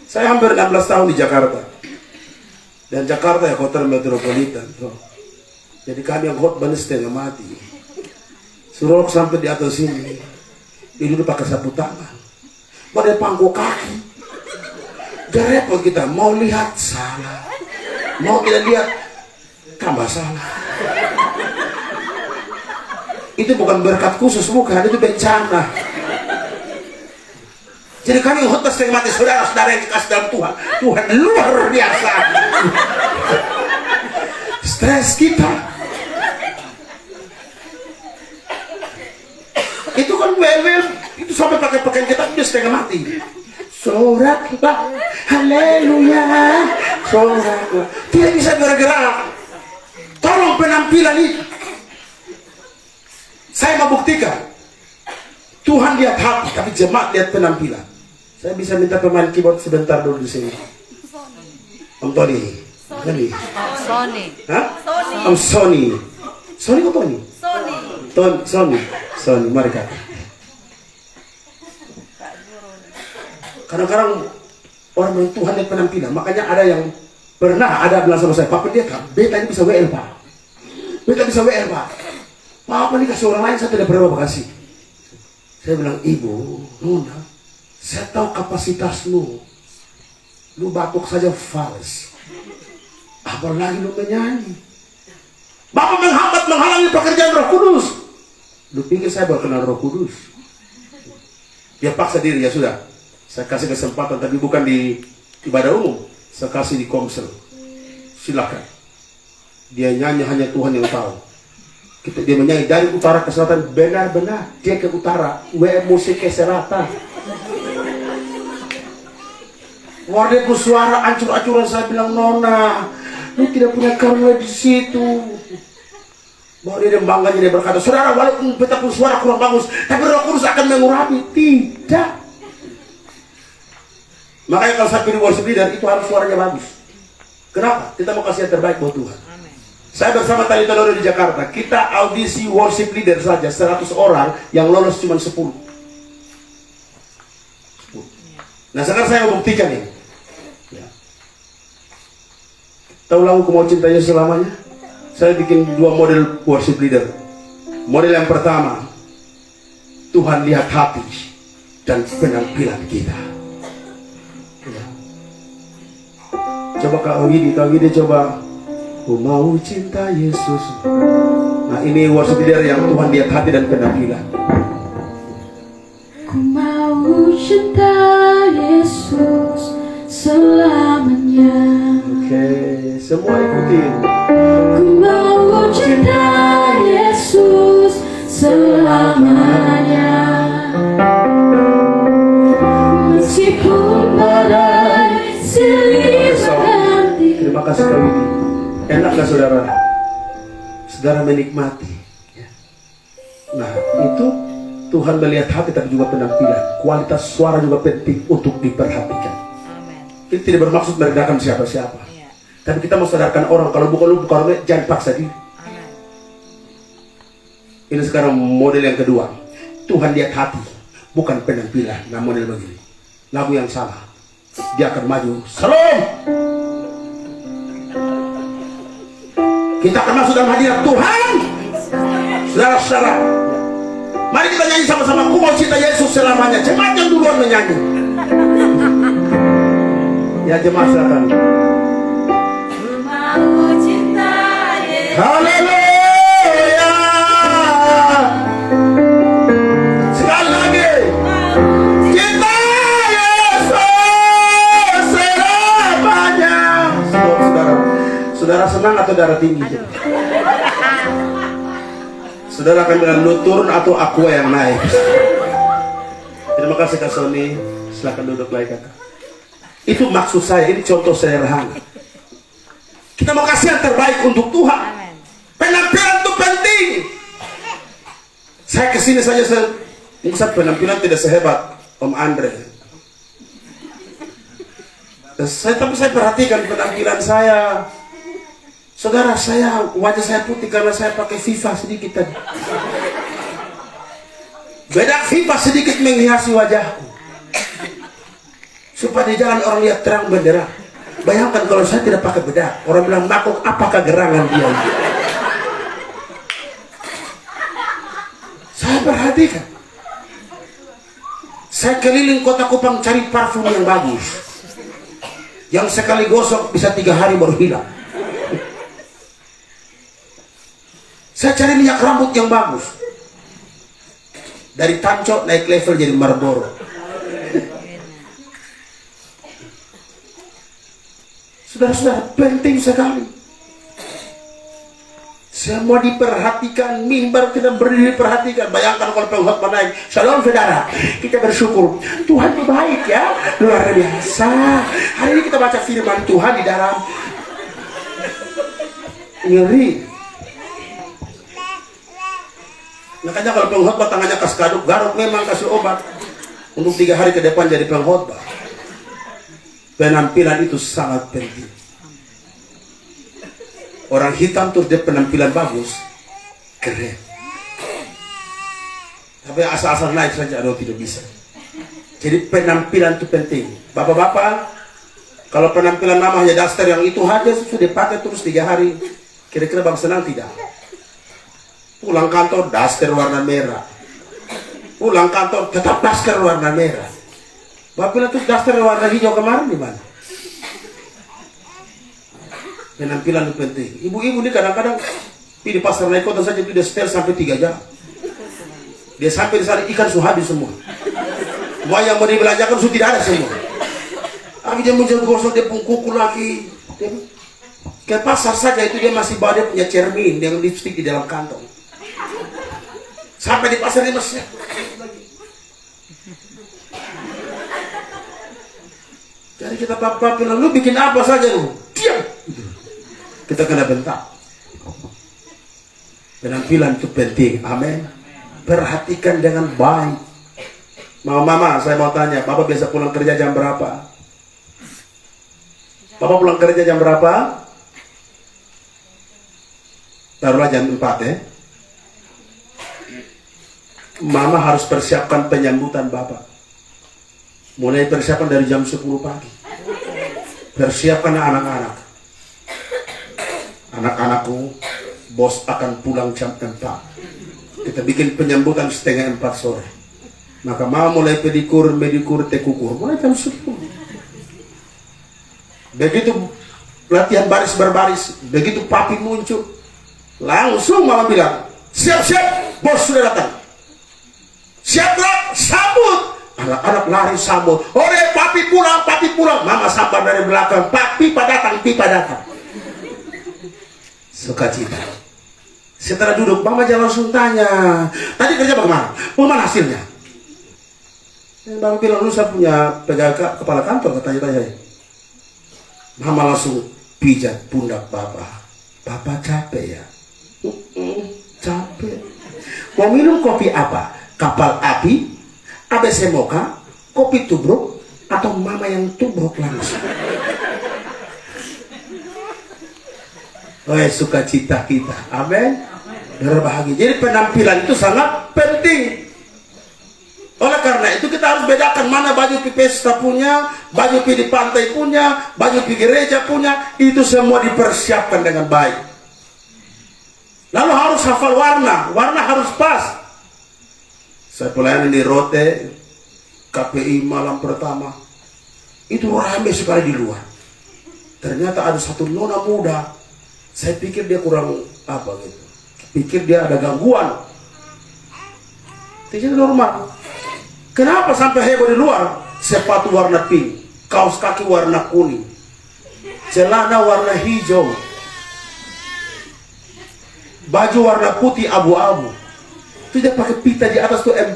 Saya hampir 16 tahun di Jakarta. Dan Jakarta ya kota metropolitan. Jadi kami yang khotbah setengah mati. Suruh sampai di atas sini. Ini udah pakai sapu tangan. Pada pangku kaki. Udah repot kita. Mau lihat salah. Mau kita lihat tambah salah. Itu bukan berkat khusus, bukan. Itu bencana. Jadi kami khotbah setengah mati, saudara-saudara yang dikasih dalam Tuhan. Tuhan luar biasa. Stres kita. Itu kan well, itu sampai pakai pakaian kita udah setengah mati. Soraklah, haleluya, soraklah. Tidak bisa bergerak. Tolong penampilan itu. Saya mau buktikan. Tuhan lihat hati, tapi jemaat lihat penampilan. Saya bisa minta pemain keyboard sebentar dulu di sini. Om Tony. Sony. Hah? Om Sony. Sony kok Tony? Sony. Mari kak. Kadang-kadang orang bilang Tuhan lihat penampilan. Makanya ada yang pernah ada bilang sama saya, Pak Pendeta, beta ini bisa WL Pak. Beta bisa WL Pak. Pak ini kasih orang lain, saya tidak pernah kasih. Saya bilang, Ibu, Nona, saya tahu kapasitasmu. Lu batuk saja fals. Apalagi lu menyanyi. Bapak menghalangi pekerjaan Roh Kudus. Lu pikir saya baru kenal Roh Kudus? Dia paksa diri, ya sudah. Saya kasih kesempatan, tapi bukan di ibadah umum. Saya kasih di komsel. Silakan. Dia nyanyi hanya Tuhan yang tahu. Dia menyanyi dari utara ke selatan, benar-benar dia ke utara, musik ke selatan. Warga suara ancur-ancuran, saya bilang, Nona, lu tidak punya karunia di situ. Bahwa dia bangganya, dia berkata, saudara, walaupun beta pun suara kurang bagus, tapi Roh Kudus akan mengurapi. Tidak. Makanya kalau saya pilih worship leader, itu harus suaranya bagus. Kenapa? Kita mau kasih yang terbaik buat Tuhan. Saya bersama Tali Todoro di Jakarta, kita audisi worship leader saja 100 orang, yang lolos cuma 10. Nah sekarang saya mau buktikan ini. Ya. Tahu lagu Ku Mau Cinta Yesus Selamanya? Saya bikin 2 model worship leader. Model yang pertama, Tuhan lihat hati dan penampilan kita. Ya. Coba Kak Widi coba. Ku mau cinta Yesus. Nah ini worship leader yang Tuhan lihat hati dan penampilan. Ku mau cinta Yesus selamanya. Oke, semua ikutin. Ku mau cinta Yesus selamanya. Meskipun badai silih berganti. Terima kasih Kak Widi. Enak gak saudara? Saudara menikmati ya. Nah itu Tuhan melihat hati tapi juga penampilan. Kualitas suara juga penting untuk diperhatikan. Amen. Ini tidak bermaksud merendahkan siapa-siapa. Iya. Tapi kita mau sadarkan orang, kalau bukan jangan paksa diri. Amen. Ini sekarang model yang kedua. Tuhan lihat hati, bukan penampilan. Nah model begini, lagu yang salah, dia akan maju. Salam. Kita akan masuk dalam hadirat Tuhan. Saudara-saudara, mari kita nyanyi sama-sama. Ku mau cinta Yesus selamanya. Jemaat yang duluan menyanyi. Ya jemaat silakan. Ku mau cinta Yesus. Haleluya. Sekali lagi. Cinta Yesus selamanya. Stop, saudara. Saudara senang atau darah tinggi? Saudara akan bilang lu turun atau aqua yang naik. Terima kasih Kak Sony. Silakan duduk lagi kakak. Itu maksud saya, ini contoh sederhana. Kita mau kasih yang terbaik untuk Tuhan. Amen. Penampilan itu penting. Saya kesini saja, mungkin penampilan tidak sehebat Om Andre. Tapi saya perhatikan penampilan saya. Saudara, wajah saya putih karena saya pakai Viva sedikit tadi. Bedak Viva sedikit menghiasi wajahku. Supaya di jalan orang lihat terang benderang. Bayangkan kalau saya tidak pakai bedak, orang bilang, makuk apakah gerangan dia? Saya perhatikan. Saya keliling kota Kupang cari parfum yang bagus. Yang sekali gosok bisa 3 hari baru hilang. Saya cari minyak rambut yang bagus. Dari Tanco naik level jadi Marlboro. Saudara-saudara, penting sekali. Semua diperhatikan, mimbar kita berdiri diperhatikan. Bayangkan kalau pengkhotbah naik, shalom saudara, kita bersyukur Tuhan baik ya, luar biasa. Hari ini kita baca firman Tuhan di dalam ngeri. Makanya kalau pengkhotbah tangannya kas kaduk garuk, memang kasih obat untuk 3 hari ke depan jadi pengkhotbah. Penampilan itu sangat penting. Orang hitam tuh dia penampilan bagus, keren. Tapi asal-asal naik saja, aduh tidak bisa. Jadi penampilan itu penting. Bapak-bapak, kalau penampilan nama hanya daster yang itu aja sudah dipakai terus 3 hari, kira-kira bang senang tidak? Pulang kantor daster warna merah. Pulang kantor tetap daster warna merah. Bapak bilang tuh daster warna hijau kemarin di mana? Penampilan itu penting. Ibu-ibu ini kadang-kadang di pasar naik kota saja dia setel sampai 3 jam. Dia sampai di sana ikan sudah habis semua. Semua yang mau dibelanjakan sudah tidak ada semua. Tapi dia menjual gosok, dia pun kuku lagi. Dia, ke pasar saja itu dia masih bawa dia punya cermin, dia lipstick di dalam kantong. Sampai di pasar dia masih. Jadi kita papi lu bikin apa saja lu? Diam. Kita kena bentak. Penampilan itu penting, amin. Perhatikan dengan baik. Mama, saya mau tanya, Bapak biasa pulang kerja jam berapa? Bapak pulang kerja jam berapa? Taruhlah jam 4 ya. Mama harus persiapkan penyambutan Bapak. Mulai persiapan dari jam 10 pagi. Persiapkan anak-anak. Anak-anakku, bos akan pulang jam 4. Kita bikin penyambutan setengah 4 sore. Maka mama mulai pedikur, tekukur. Mulai jam 10. Begitu latihan baris berbaris. Begitu papi muncul. Langsung mama bilang, siap-siap, bos sudah datang. Siap-siap, sambut. Anak-anak lari sambut. Ore, papi pulang. Mama sabar dari belakang. Pipa datang. Sukacita. Setelah duduk, mama jangan langsung tanya. Tadi kerja bagaimana hasilnya? Bang bilang, lu saya punya penjaga kepala kantor, katanya. Mama langsung pijat pundak Bapak. Bapak capek ya? Capek. Mau minum kopi apa? Kapal api? ABC Mocha? Kopi tubruk? Atau mama yang tubruk langsung? Sukacita kita, amin. Berbahagia. Jadi penampilan itu sangat penting. Oleh karena itu kita harus bedakan mana baju di pesta punya, baju di pantai punya, baju di gereja punya. Itu semua dipersiapkan dengan baik. Lalu harus hafal warna harus pas. Saya pelayanan di Rote, KPI malam pertama. Itu ramai sekali di luar. Ternyata ada satu nona muda. Saya pikir dia kurang apa gitu. Pikir dia ada gangguan. Tidak normal. Kenapa sampai heboh di luar? Sepatu warna pink, kaos kaki warna kuning, celana warna hijau, baju warna putih abu-abu. Itu dia pakai pita di atas tuh 4.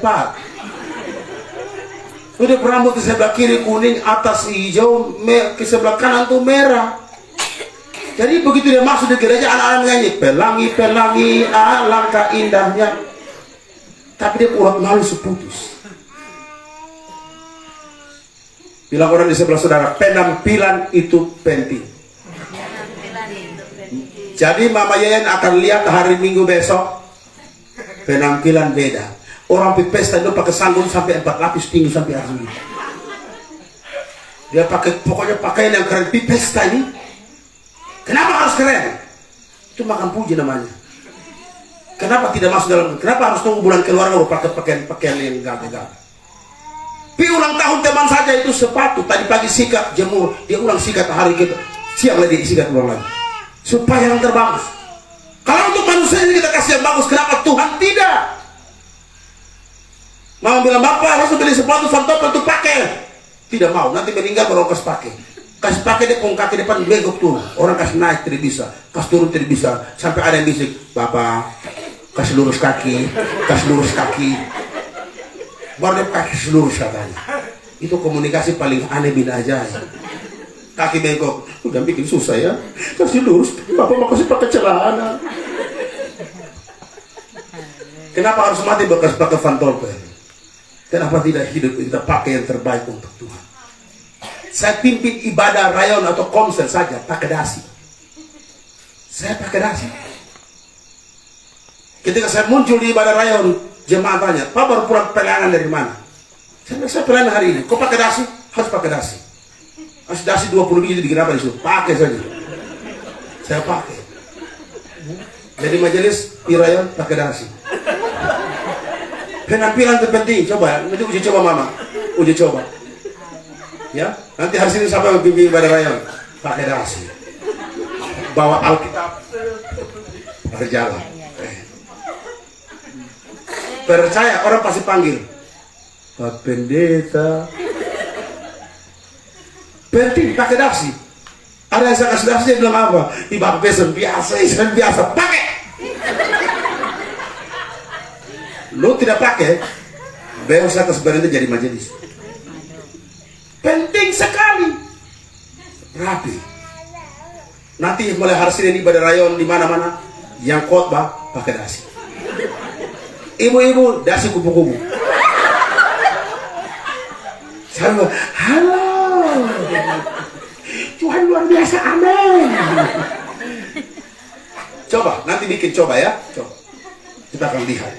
Udah rambut di sebelah kiri kuning, atas hijau, ke sebelah kanan tuh merah. Jadi begitu dia masuk di gereja, anak-anak nyanyi, pelangi, alangkah indahnya. Tapi dia urat malu seputus. Bilang orang di sebelah saudara, penampilan itu penting. Jadi Mama Yayan akan lihat hari Minggu besok, penampilan beda. Orang pergi pesta itu pakai sanggun sampai 4 lapis tinggi sampai hari ini. Dia pakai, pokoknya pakaian yang keren. Pergi pesta ini, kenapa harus keren? Itu makan puji namanya. Kenapa tidak masuk dalam? Kenapa harus tunggu bulan keluarga baru pakai pakaian yang gagah-gagah? Pi ulang tahun teman saja itu sepatu. Tadi pagi sikat, jemur. Dia ulang sikat hari kita. Siang lagi sikat ulang lagi. Supaya yang terbagus. Kalau untuk manusia ini kita kasih yang bagus, kenapa Tuhan tidak? Mama bilang, Bapak harus beli sepatu Fantopel untuk pakai. Tidak mau, nanti meninggal baru kasih pakai. Kasih pakai dia pun kaki depan bengkok turun. Orang kasih naik tidak bisa, kasih turun tidak bisa. Sampai ada yang bisik, Bapak kasih lurus kaki, baru dia kasih lurus katanya. Itu komunikasi paling aneh bin ajaib. Kaki bengkok, udah bikin susah ya. Kasih lurus, Bapak mau kasih pakai celana. Kenapa harus mati bekas pakai Fantopel? Kenapa tidak hidup kita pakai yang terbaik untuk Tuhan? Saya pimpin ibadah rayon atau konser saja pakai dasi. Saya pakai dasi. Ketika saya muncul di ibadah rayon, jemaat tanya, Pak baru pulang pelayanan dari mana? Saya pelayanan hari ini. Kok pakai dasi? Harus pakai dasi. Harus dasi 20 biji digerabah di situ. Pakai saja. Saya pakai. Jadi majelis di rayon pakai dasi. Penampilan terpenting. Coba, nanti uji coba Mama. Uji coba. Ya, nanti hari Senin sampai bimbing ibadah rayon pakai dasi. bawa Alkitab berjalan. Percaya orang pasti panggil Pak Pendeta. Penting pakai dasi. Ada yang saya kasih dasi, dia bilang apa? Ibarat pesen biasa, pakai. Lu tidak pakai, besok saya atas berhenti jadi majelis. Penting sekali, rapi. Nanti mulai hari Senin ibadah rayon di mana-mana, yang khotbah pakai dasi. Ibu-ibu dasi kupu-kupu. Saya bilang, halo, Tuhan luar biasa, amin. Coba, nanti bikin coba ya, coba. Kita akan lihat.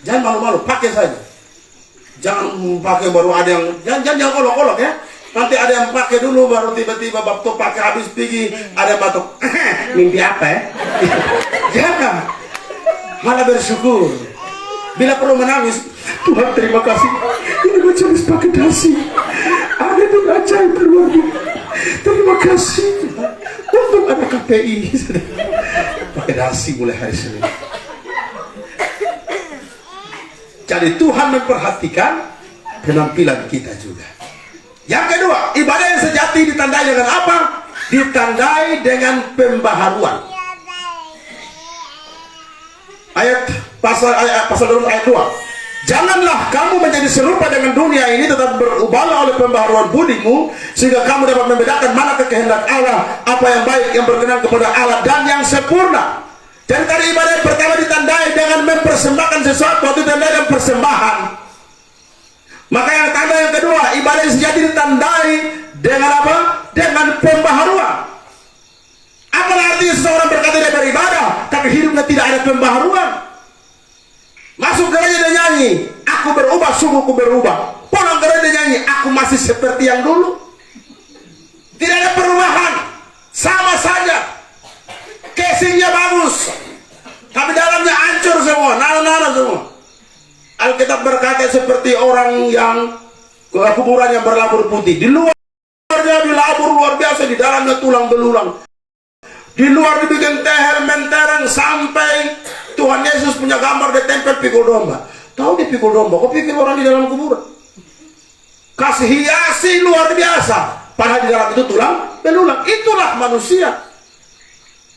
Jangan malu-malu, pakai saja. Jangan pakai baru ada yang, jangan kolok-kolok ya. Nanti ada yang pakai dulu, baru tiba-tiba waktu pakai habis pergi, ada yang batuk. Mimpi apa ya? Jangan. Malah bersyukur. Bila perlu menangis, Tuhan terima kasih. Ini majelis pakai dasi. Ada itu ajaib luar biasa. Terima kasih Tuhan. Untung ada KPI. Pakai dasi mulai hari Senin. Jadi Tuhan memperhatikan penampilan kita juga. Yang kedua, ibadah yang sejati ditandai dengan apa? Ditandai dengan pembaharuan. Pasal 2 ayat 2. Janganlah kamu menjadi serupa dengan dunia ini, tetapi berubahlah oleh pembaharuan budimu, sehingga kamu dapat membedakan mana kehendak Allah, apa yang baik, yang berkenan kepada Allah, dan yang sempurna. Jadi tadi ibadah yang pertama ditandai dengan mempersembahkan sesuatu, itu ditandai dengan persembahan. Maka yang tanda yang kedua, ibadah yang sejati ditandai dengan apa? Dengan pembaharuan. Apa artinya seseorang berkata dia beribadah, tapi hidupnya tidak ada pembaharuan? Masuk gereja dan nyanyi, aku berubah, sungguhku berubah. Pulang gereja dan nyanyi, aku masih seperti yang dulu. Tidak ada perubahan, sama saja. Casingnya bagus, tapi dalamnya hancur semua, nana-nana semua. Alkitab berkata seperti orang yang kuburannya berlabur putih. Di luarnya dilabur luar biasa, di dalamnya tulang belulang. Di luar dibikin tehel mentereng sampai Tuhan Yesus punya gambar ditempel pikul domba. Tahu dia pikul domba? Kok pikir orang di dalam kuburan? Kasih hiasi luar biasa, padahal di dalam itu tulang belulang. Itulah manusia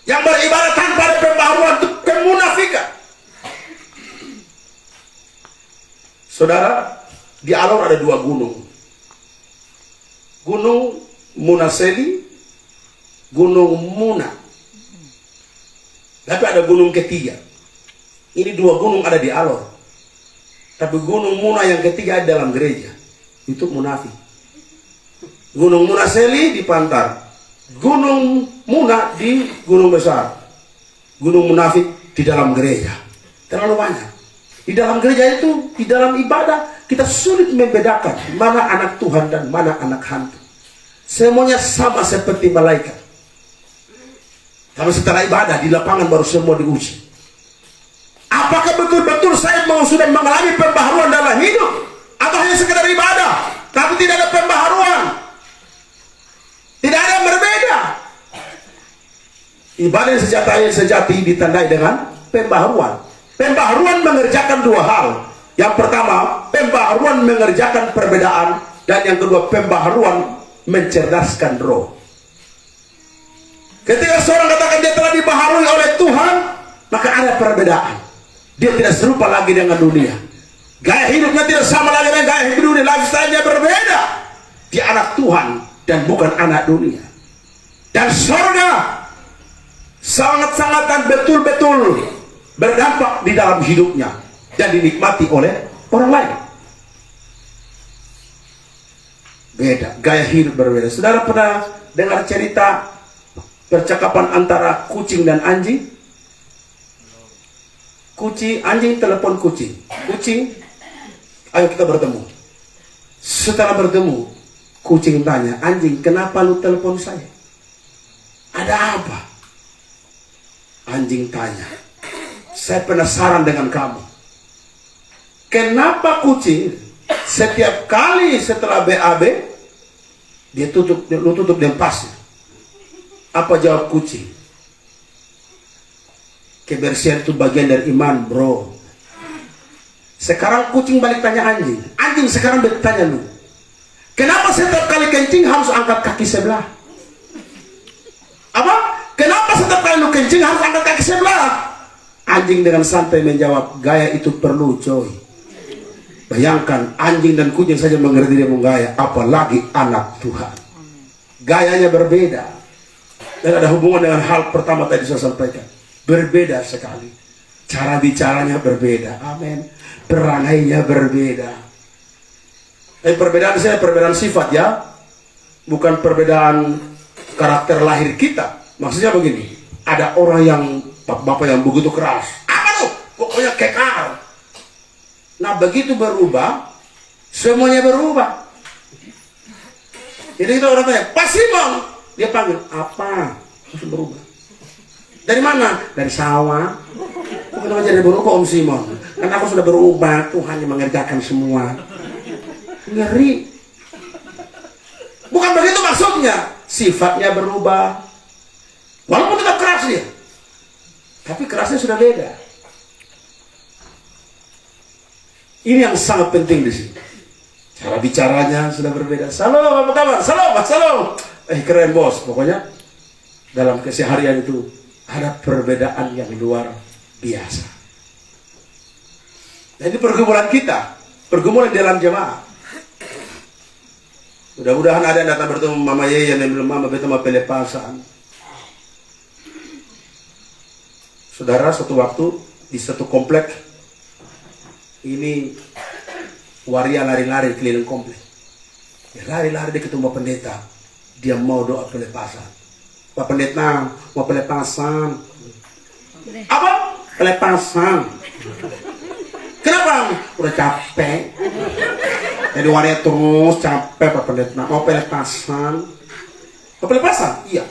yang beribadah tanpa ada pembaharuan, itu kemunafikan. Saudara, di Alor ada 2 gunung. Gunung Munaseli, Gunung Muna. Tapi ada gunung ketiga. Ini 2 gunung ada di Alor. Tapi gunung Muna yang ketiga ada dalam gereja. Itu munafik. Gunung Munaseli di Pantar. Gunung Muna di Gunung Besar. Gunung munafik di dalam gereja. Terlalu banyak. Di dalam gereja itu, di dalam ibadah, kita sulit membedakan mana anak Tuhan dan mana anak hantu. Semuanya sama seperti malaikat. Tapi setelah ibadah di lapangan baru semua diuji. Apakah betul-betul saya sudah mengalami pembaharuan dalam hidup, atau hanya sekedar ibadah tapi tidak ada pembaharuan? Tidak ada yang berbeda. Ibadah yang sejati ditandai dengan pembaharuan. Pembaharuan mengerjakan 2 hal. Yang pertama, pembaharuan mengerjakan perbedaan, dan yang kedua, pembaharuan mencerdaskan roh. Ketika seorang katakan dia telah dibaharui oleh Tuhan, maka ada perbedaan. Dia tidak serupa lagi dengan dunia. Gaya hidupnya tidak sama lagi dengan gaya hidup dunia. Lifestyle-nya berbeda. Dia anak Tuhan dan bukan anak dunia. Dan surga sangat-sangat dan betul-betul berdampak di dalam hidupnya dan dinikmati oleh orang lain. Beda, gaya hidup berbeda. Saudara pernah dengar cerita percakapan antara kucing dan anjing? Anjing telepon kucing. Kucing, ayo kita bertemu. Setelah bertemu, kucing tanya, anjing, kenapa lu telepon saya? Ada apa? Anjing tanya, saya penasaran dengan kamu. Kenapa kucing setiap kali setelah BAB, lu tutup dengan pasir? Apa jawab kucing? Kebersihan itu bagian dari iman, bro. Sekarang kucing balik tanya anjing. Anjing sekarang balik tanya lu. Kenapa setiap kali kencing harus angkat kaki sebelah? Apa? Kenapa setiap kali lu kencing harus angkat kaki sebelah? Anjing dengan santai menjawab, gaya itu perlu, coy. Bayangkan anjing dan kucing saja mengerti dia menggaya, apalagi anak Tuhan. Gayanya berbeda. Dan ada hubungan dengan hal pertama tadi saya sampaikan. Berbeda sekali. Cara bicaranya berbeda. Amin. Perangainya berbeda. Perbedaan saya perbedaan sifat ya. Bukan perbedaan karakter lahir kita. Maksudnya begini. Ada orang yang bapak yang begitu keras. Apa tuh? Pokoknya kekar. Nah begitu berubah, semuanya berubah. Jadi itu orang tanya, Pak Simon. Dia panggil, apa? Langsung berubah. Dari mana? Dari sawah. Kenapa jadi berubah Om Simon? Karena aku sudah berubah, Tuhan yang mengerjakan semua. Ngeri. Bukan begitu maksudnya. Sifatnya berubah. Walaupun tetap keras dia. Tapi kerasnya sudah beda. Ini yang sangat penting di sini. Cara bicaranya sudah berbeda. Salam, apa kabar? Salam, salam. Keren bos. Pokoknya dalam keseharian itu ada perbedaan yang luar biasa. Jadi pergumulan kita, pergumulan dalam jemaah. Mudah-mudahan ada yang datang bertemu Mama Yeye yang belum Mama bertemu pelepasan. Saudara, suatu waktu di satu komplek ini waria lari-lari keliling komplek. Dia lari-lari dia ketemu Pak Pendeta. Dia mau doa pelepasan. Pak Pendeta mau pelepasan. Apa? Pelepasan. Kenapa? Udah capek. Jadi waria terus capek Pak Pendeta. Mau pelepasan. Mau pelepasan? Iya.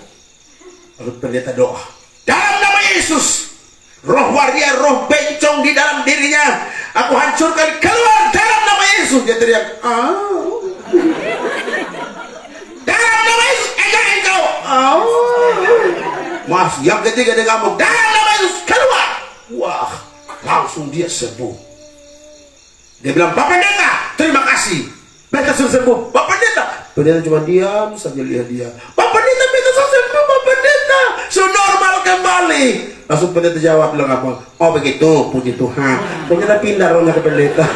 Lalu Pendeta doa. Dalam nama Yesus. Roh waria, roh bencong di dalam dirinya. Aku hancurkan keluar dalam nama Yesus. Dia teriak. Dalam nama Yesus. Engkau. Mas, yang ketiga dia ngomong. Dalam nama Yesus. Keluar. Wah, langsung dia sembuh. Dia bilang, Pak Pendeta, terima kasih. Mereka sudah sembuh. Pak Pendeta. Pendeta cuma diam saja lihat dia. Pak Pendeta, mereka sudah sembuh. Pak Pendeta. Sudah normal kembali. Langsung pendeta jawab bilang apa? Oh begitu, puji Tuhan. Ternyata pindah rohnya ke pendeta.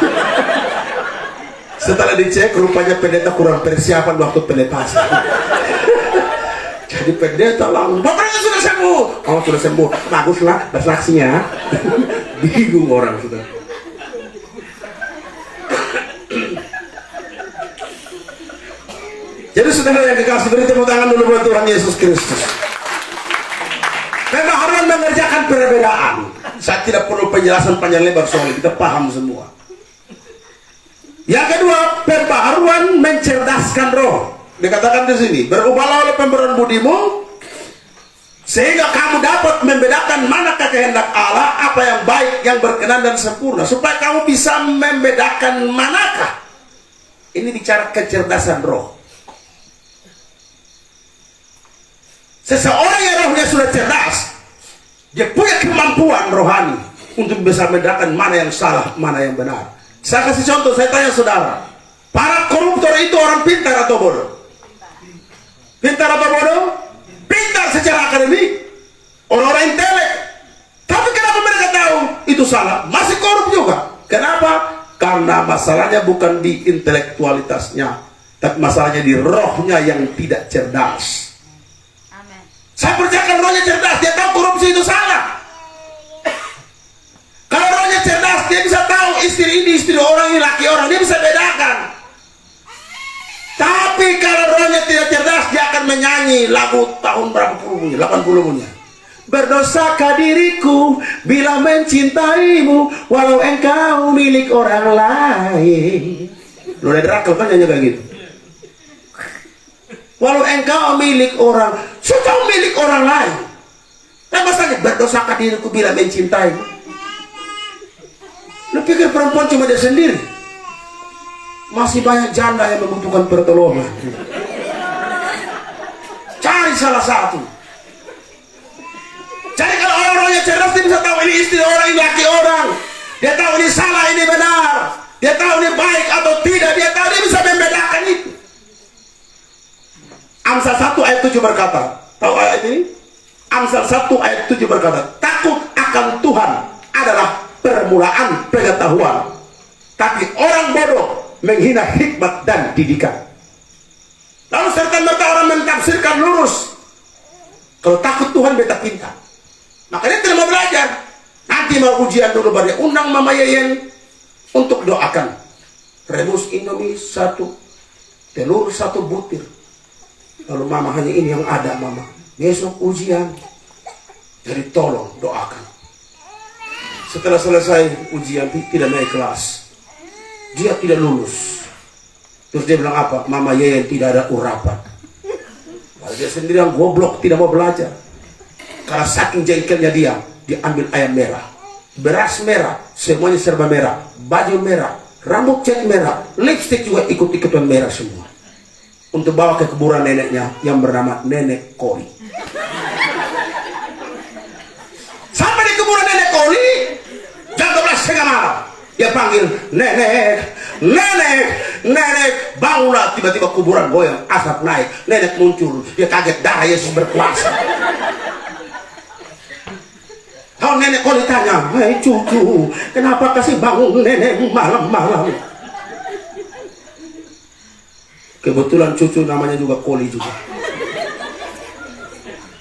Setelah dicek, rupanya pendeta kurang persiapan waktu pelepasan. Jadi pendeta langsung, Bapak pendeta sudah sembuh. Oh sudah sembuh, baguslah bersaksinya. Bingung orang sudah. Jadi saudara yang dikasih, beri tepuk tangan dulu buat Tuhan Yesus Kristus. Memang harus mengerjakan perbedaan. Saya tidak perlu penjelasan panjang lebar soal kita paham semua. Yang kedua, pembaharuan mencerdaskan roh. Dikatakan di sini, berubahlah oleh pembaharuan budimu sehingga kamu dapat membedakan manakah kehendak Allah, apa yang baik, yang berkenan dan sempurna, supaya kamu bisa membedakan manakah. Ini bicara kecerdasan roh. Seseorang yang rohnya sudah cerdas, dia punya kemampuan rohani untuk bisa membedakan mana yang salah, mana yang benar. Saya kasih contoh, saya tanya saudara, para koruptor itu orang pintar atau bodoh? Pintar atau bodoh? Pintar secara akademik, orang-orang intelek. Tapi kenapa mereka tahu itu salah? Masih korup juga. Kenapa? Karena masalahnya bukan di intelektualitasnya, tapi masalahnya di rohnya yang tidak cerdas. Saya percayakan rohnya cerdas, dia tahu korupsi itu salah. Kalau rohnya cerdas, dia bisa tahu istri ini, istri orang ini, laki orang, dia bisa bedakan. Tapi kalau rohnya tidak cerdas, dia akan menyanyi lagu tahun berapa puluh, 80 punya. Berdosakah diriku bila mencintaimu, walau engkau milik orang lain. Lu udah derakel kan nyanyi kayak gitu. Walau engkau milik orang, suka milik orang lain. Nah masalahnya, berdosakah diriku bila mencintaimu. Lu pikir perempuan cuma dia sendiri? Masih banyak janda yang membutuhkan pertolongan. Cari salah satu. yang cerdas dia bisa tahu ini istri orang, ini laki orang. Dia tahu ini salah, ini benar. Dia tahu ini baik atau tidak. Dia tahu, dia bisa membedakan itu. Amsal 1 ayat 7 berkata, tahu ayat ini? Amsal 1 ayat 7 berkata, takut akan Tuhan adalah permulaan pengetahuan, tapi orang bodoh menghina hikmat dan didikan. Lalu serta-merta orang mentafsirkan lurus, kalau takut Tuhan beta pintar. Makanya tidak mau belajar. Nanti mau ujian dulu baru undang Mama Yeyen untuk doakan. Rebus Indomie 1, telur 1 butir. Lalu Mama, hanya ini yang ada Mama. Besok ujian. Jadi tolong doakan. Setelah selesai ujian tidak naik kelas. Dia tidak lulus. Terus dia bilang apa? Mama Yeyen tidak ada urapan. Lalu dia sendirian goblok, tidak mau belajar. Karena saking jengkelnya dia ambil ayam merah, beras merah, semuanya serba merah, baju merah, rambut cat merah, lipstick juga ikut-ikutan merah semua. Untuk bawa ke kuburan neneknya yang bernama Nenek Koli. Sampai di kuburan Nenek Koli, jam 12:30 malam, dia panggil, nenek, nenek, nenek, bangunlah. Tiba-tiba kuburan goyang, asap naik, nenek muncul, dia kaget, darah Yesus berkuasa. Kalau Nenek Koli tanya, hei cucu, kenapa kasih bangun nenek malam-malam? Kebetulan cucu namanya juga Koli juga.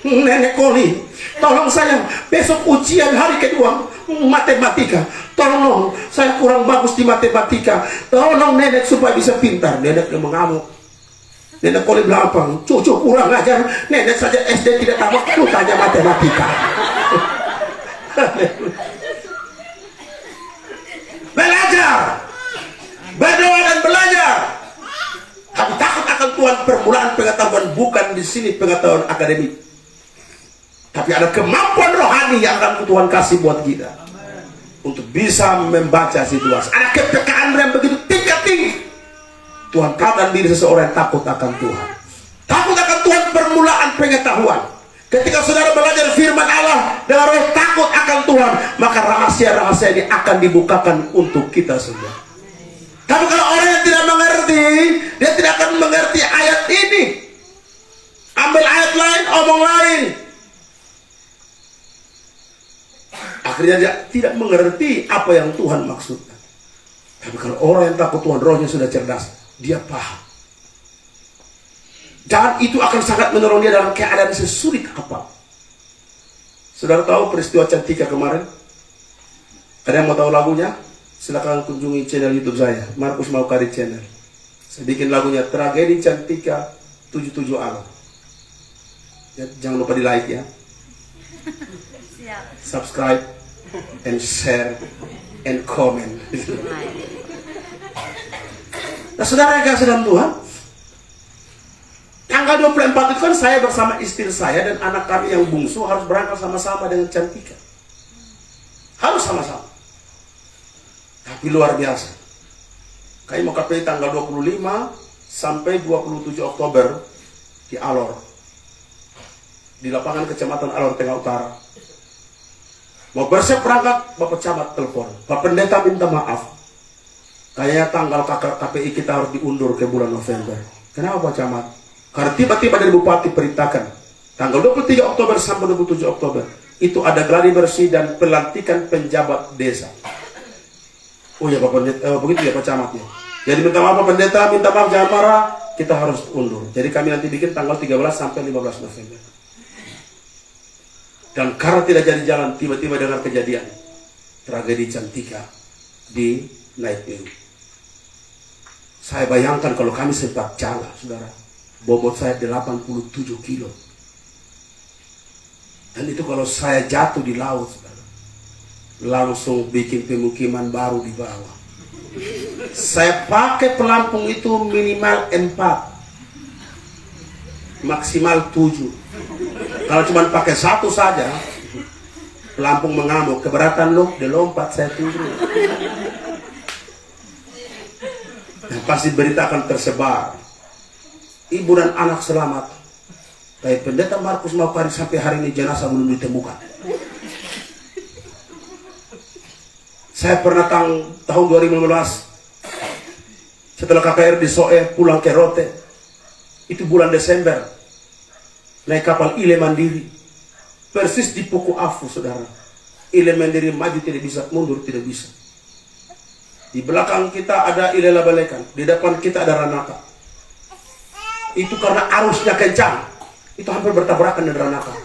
Nenek Koli, tolong saya besok ujian hari kedua matematika. Tolong, saya kurang bagus di matematika. Tolong nenek supaya bisa pintar. Nenek yang mengamuk. Nenek Koli bilang apa? Cucu kurang ajar. Nenek saja SD tidak tamat, lu tanya matematika. Belajar, berdoa dan belajar. Kami takut akan Tuhan. Permulaan pengetahuan bukan di sini pengetahuan akademik, tapi ada kemampuan rohani yang akan Tuhan kasih buat kita untuk bisa membaca situasi. Ada kepekaan yang begitu tingkat tinggi. Tuhan katakan diri seseorang yang takut akan Tuhan. Takut akan Tuhan permulaan pengetahuan. Ketika saudara belajar firman Allah dengan roh takut akan Tuhan, maka rahasia-rahasia ini akan dibukakan untuk kita semua. Tapi kalau orang yang tidak mengerti, dia tidak akan mengerti ayat ini. Ambil ayat lain, omong lain. Akhirnya dia tidak mengerti apa yang Tuhan maksudkan. Tapi kalau orang yang takut Tuhan, rohnya sudah cerdas, dia paham. Dan itu akan sangat menolong dia dalam keadaan sesulit apa. Saudara tahu peristiwa Cantika kemarin? Ada yang mau tahu lagunya? Silakan kunjungi channel YouTube saya, Markus Maukari Channel. Saya bikin lagunya Tragedi Cantika 77 Alam. Ya, jangan lupa di like ya. Subscribe and share and comment. Nah, saudara yang kasih dalam Tuhan, tanggal 24 itu kan saya bersama istri saya dan anak kami yang bungsu harus berangkat sama-sama dengan Cantika. Harus sama-sama. Tapi luar biasa. Kami mau KPI tanggal 25 sampai 27 Oktober di Alor. Di lapangan Kecamatan Alor Tengah Utara. Mau bersiap berangkat, Bapak Camat telepon. Pak Pendeta minta maaf. Kayaknya tanggal KPI kita harus diundur ke bulan November. Kenapa Pak Camat? Karena tiba-tiba dari Bupati perintahkan tanggal 23 Oktober sampai 27 Oktober itu ada gladi bersih dan pelantikan penjabat desa. Oh ya Pak Pendeta, begitu ya Pak Camat ya. Jadi minta maaf Pak Pendeta, minta maaf jangan marah, kita harus undur. Jadi kami nanti bikin tanggal 13 sampai 15 November. Dan karena tidak jadi jalan, tiba-tiba dengar kejadian tragedi Cantika di Night View. Saya bayangkan kalau kami sepak jalan, saudara. Bobot saya 87 kilo. Dan itu kalau saya jatuh di laut, saudara, langsung bikin pemukiman baru di bawah. Saya pakai pelampung itu minimal 4, maksimal 7. Kalau cuma pakai 1 saja, pelampung mengamuk, keberatan loh, dia lompat, saya turun. Dan pasti berita akan tersebar. Ibu dan anak selamat. Tapi Pendeta Markus Maukari sampai hari ini jenazah belum ditemukan. Saya pernah tahun 2015 setelah KKR di Soe pulang ke Rote, itu bulan Desember, naik kapal Ile Mandiri, persis di Puku Afu, saudara. Ile Mandiri maju tidak bisa, mundur tidak bisa. Di belakang kita ada Ile Labalekan, di depan kita ada Ranaka. Itu karena arusnya kencang, itu hampir bertabrakan dengan Ranaka.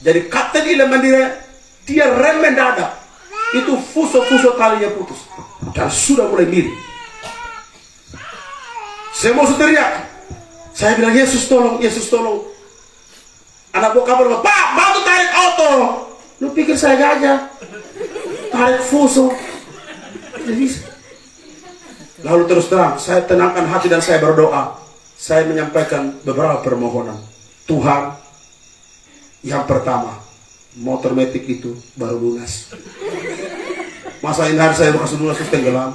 Jadi Kapten Ile Mandiri, dia rem mendadak, itu fuso talinya putus dan sudah mulai miring. Saya mau teriak, saya bilang, Yesus tolong, Yesus tolong. Anak buah kapal, Pak, bantu tarik auto. Lu pikir saya gajah? Tarik fuso. Tidak bisa. Lalu terus terang, saya tenangkan hati dan saya berdoa. Saya menyampaikan beberapa permohonan. Tuhan, yang pertama, motor metik itu baru lunas. Masa ini hari saya kasih lunas itu tenggelam.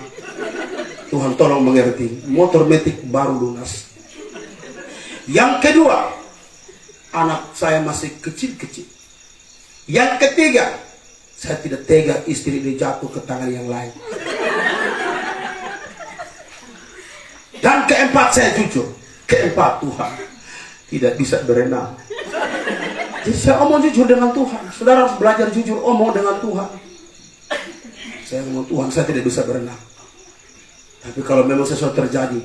Tuhan tolong mengerti, motor metik baru lunas. Yang kedua, anak saya masih kecil-kecil. Yang ketiga, saya tidak tega istri dia jatuh ke tangan yang lain. Dan keempat, saya jujur, keempat, Tuhan tidak bisa berenang. Jadi saya omong jujur dengan Tuhan. Saudara harus belajar jujur omong dengan Tuhan. Saya ngomong, Tuhan, saya tidak bisa berenang. Tapi kalau memang sesuatu terjadi,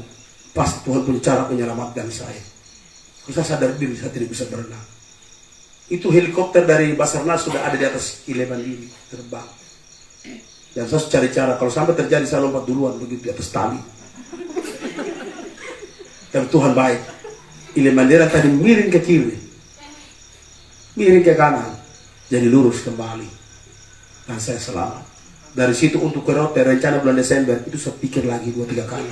pasti Tuhan punya cara menyelamatkan saya. Saya sadar diri, saya tidak bisa berenang. Itu helikopter dari Basarnas sudah ada di atas Ile Mandiri, terbang. Dan saya cari cara, kalau sampai terjadi saya lompat duluan, begitu di atas tali. Dan Tuhan baik. Ile Mandiri tadi miring ke kiri, miring ke kanan, jadi lurus kembali. Dan saya selamat. Dari situ untuk ke Rote, rencana bulan Desember, itu saya pikir lagi 2-3 kali.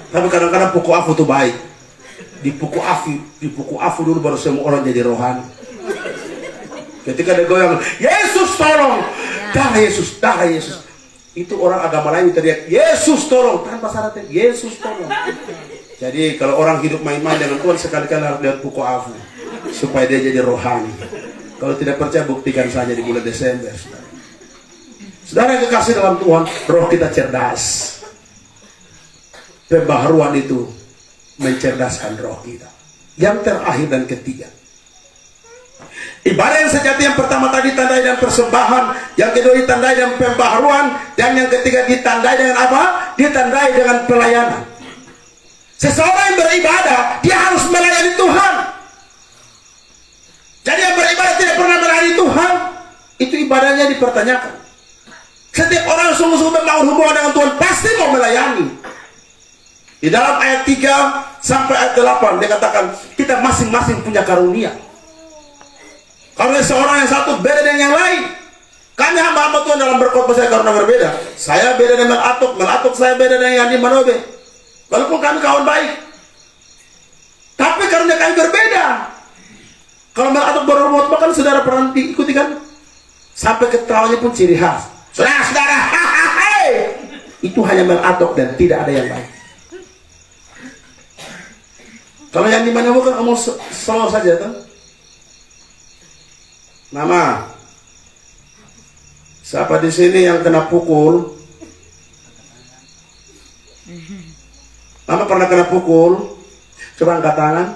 Tapi kadang-kadang Puku Afu itu baik. Di Puku Afu dulu baru semua orang jadi rohani. Ketika ada goyang, Yesus tolong, darah Yesus, darah Yesus. Itu orang agama lain teriak, Yesus tolong, tanpa syarat, Yesus tolong. Jadi kalau orang hidup main-main dengan Tuhan, sekali-kali harus lihat Puku Afu supaya dia jadi rohani. Kalau tidak percaya, buktikan saja di bulan Desember. Saudara yang kekasih dalam Tuhan, roh kita cerdas. Pembaharuan itu mencerdaskan roh kita. Yang terakhir dan ketiga, ibadah yang sejati yang pertama tadi ditandai dengan persembahan, yang kedua ditandai dengan pembaharuan, dan yang ketiga ditandai dengan apa? Ditandai dengan pelayanan. Seseorang yang beribadah, dia harus melayani Tuhan. Jadi yang beribadah tidak pernah melayani Tuhan, itu ibadahnya dipertanyakan. Setiap orang yang sungguh-sungguh membangun hubungan dengan Tuhan pasti mau melayani. Di dalam ayat 3 sampai ayat 8 dia katakan kita masing-masing punya karunia. Karena seorang yang satu beda dengan yang lain. Kami hamba-hamba Tuhan dalam berkhotbah saya karena berbeda. Saya beda dengan Melatuk saya beda dengan Yandi Manobe. Walaupun kami kawan baik, tapi karena kami berbeda. Kalau Melatuk berkhotbah kan saudara pernah diikuti kan? Sampai ketawanya pun ciri khas. Saudara-saudara, itu hanya Melatuk dan tidak ada yang lain. Kalau yang dimana bukan omong selalu saja kan? Mama, siapa di sini yang kena pukul? Mama pernah kena pukul? Coba angkat tangan.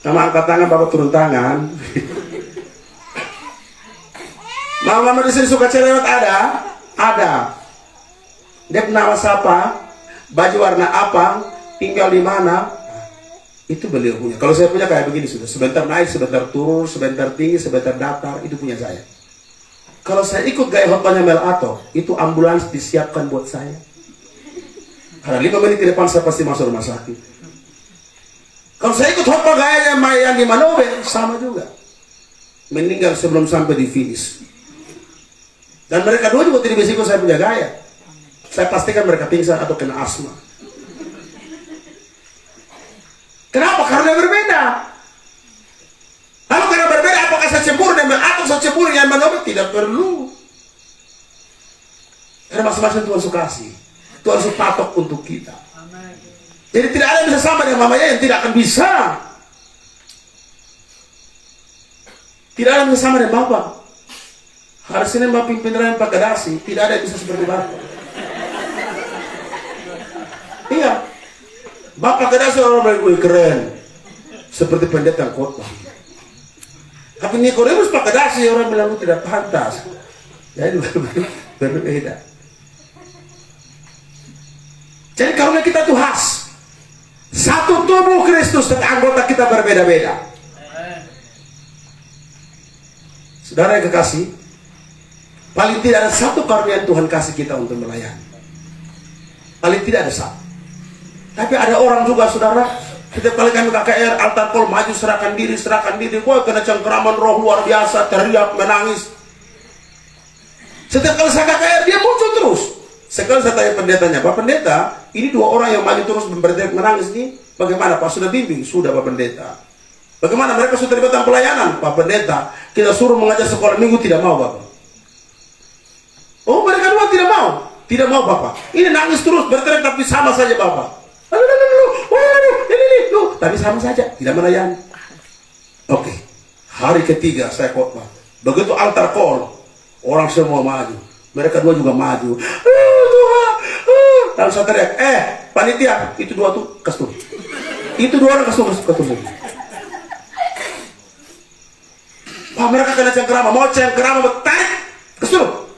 Mama angkat tangan, Bapak turun tangan. Mama di sini suka cerewet ada? Ada. Dia nama siapa? Baju warna apa? Tinggal di mana? Itu beliau punya. Kalau saya punya kayak begini sudah. Sebentar naik, sebentar turun, sebentar tinggi, sebentar datar. Itu punya saya. Kalau saya ikut gaya khotbahnya Melato, itu ambulans disiapkan buat saya. Karena 5 menit di depan saya pasti masuk rumah sakit. Kalau saya ikut khotbah gayanya Mayan di Manobe, sama juga. Meninggal sebelum sampai di finish. Dan mereka dua juga tidak bisa ikut saya punya gaya. Saya pastikan mereka pingsan atau kena asma. Kenapa? Karena berbeda. Lalu karena berbeda, apakah saya cemburu dengan atau saya cemburu dengan Manobe? Tidak perlu. Karena masing-masing Tuhan suka kasih. Tuhan suka patok untuk kita. Jadi tidak ada yang bisa sama dengan mamanya yang tidak akan bisa. Tidak ada yang bisa sama dengan Bapak. Harusnya Bapak pimpin yang Pak Gadasi, tidak ada yang bisa seperti Bapak. Iya. Bapak Gadasi orang bilang, keren. Seperti pendeta yang khotbah. Tapi Nikodemus Pak Gadasi orang bilang tidak pantas. Jadi berbeda. Jadi karunia kita itu khas. Satu tubuh Kristus, tapi anggota kita berbeda-beda. Saudara yang kekasih, paling tidak ada satu karunia yang Tuhan kasih kita untuk melayani. Paling tidak ada satu. Tapi ada orang juga, saudara, setiap kali kami KKR, altar call, maju, serahkan diri. Wah, kena cengkeraman roh luar biasa, teriak, menangis. Setiap kali saya KKR, dia muncul terus. Sekali saya tanya pendetanya, Pak Pendeta, ini dua orang yang maju terus berteriak menangis ini, bagaimana Pak? Sudah bimbing? Sudah Pak Pendeta. Bagaimana mereka sudah terlibat dalam pelayanan? Pak Pendeta, kita suruh mengajar sekolah minggu, tidak mau Bapak. Oh, mereka dua tidak mau? Tidak mau Bapak. Ini nangis terus, berteriak tapi sama saja Bapak. Tapi sama saja, tidak melayani. Oke, hari ketiga saya khotbah. Begitu altar call, orang semua maju. Mereka dua juga maju. Tuhan. Lalu saya teriak, panitia, itu dua tuh kestur. Itu dua orang kestur. Wah, mereka kena cengkerama. Mau cengkerama, tarik kestur.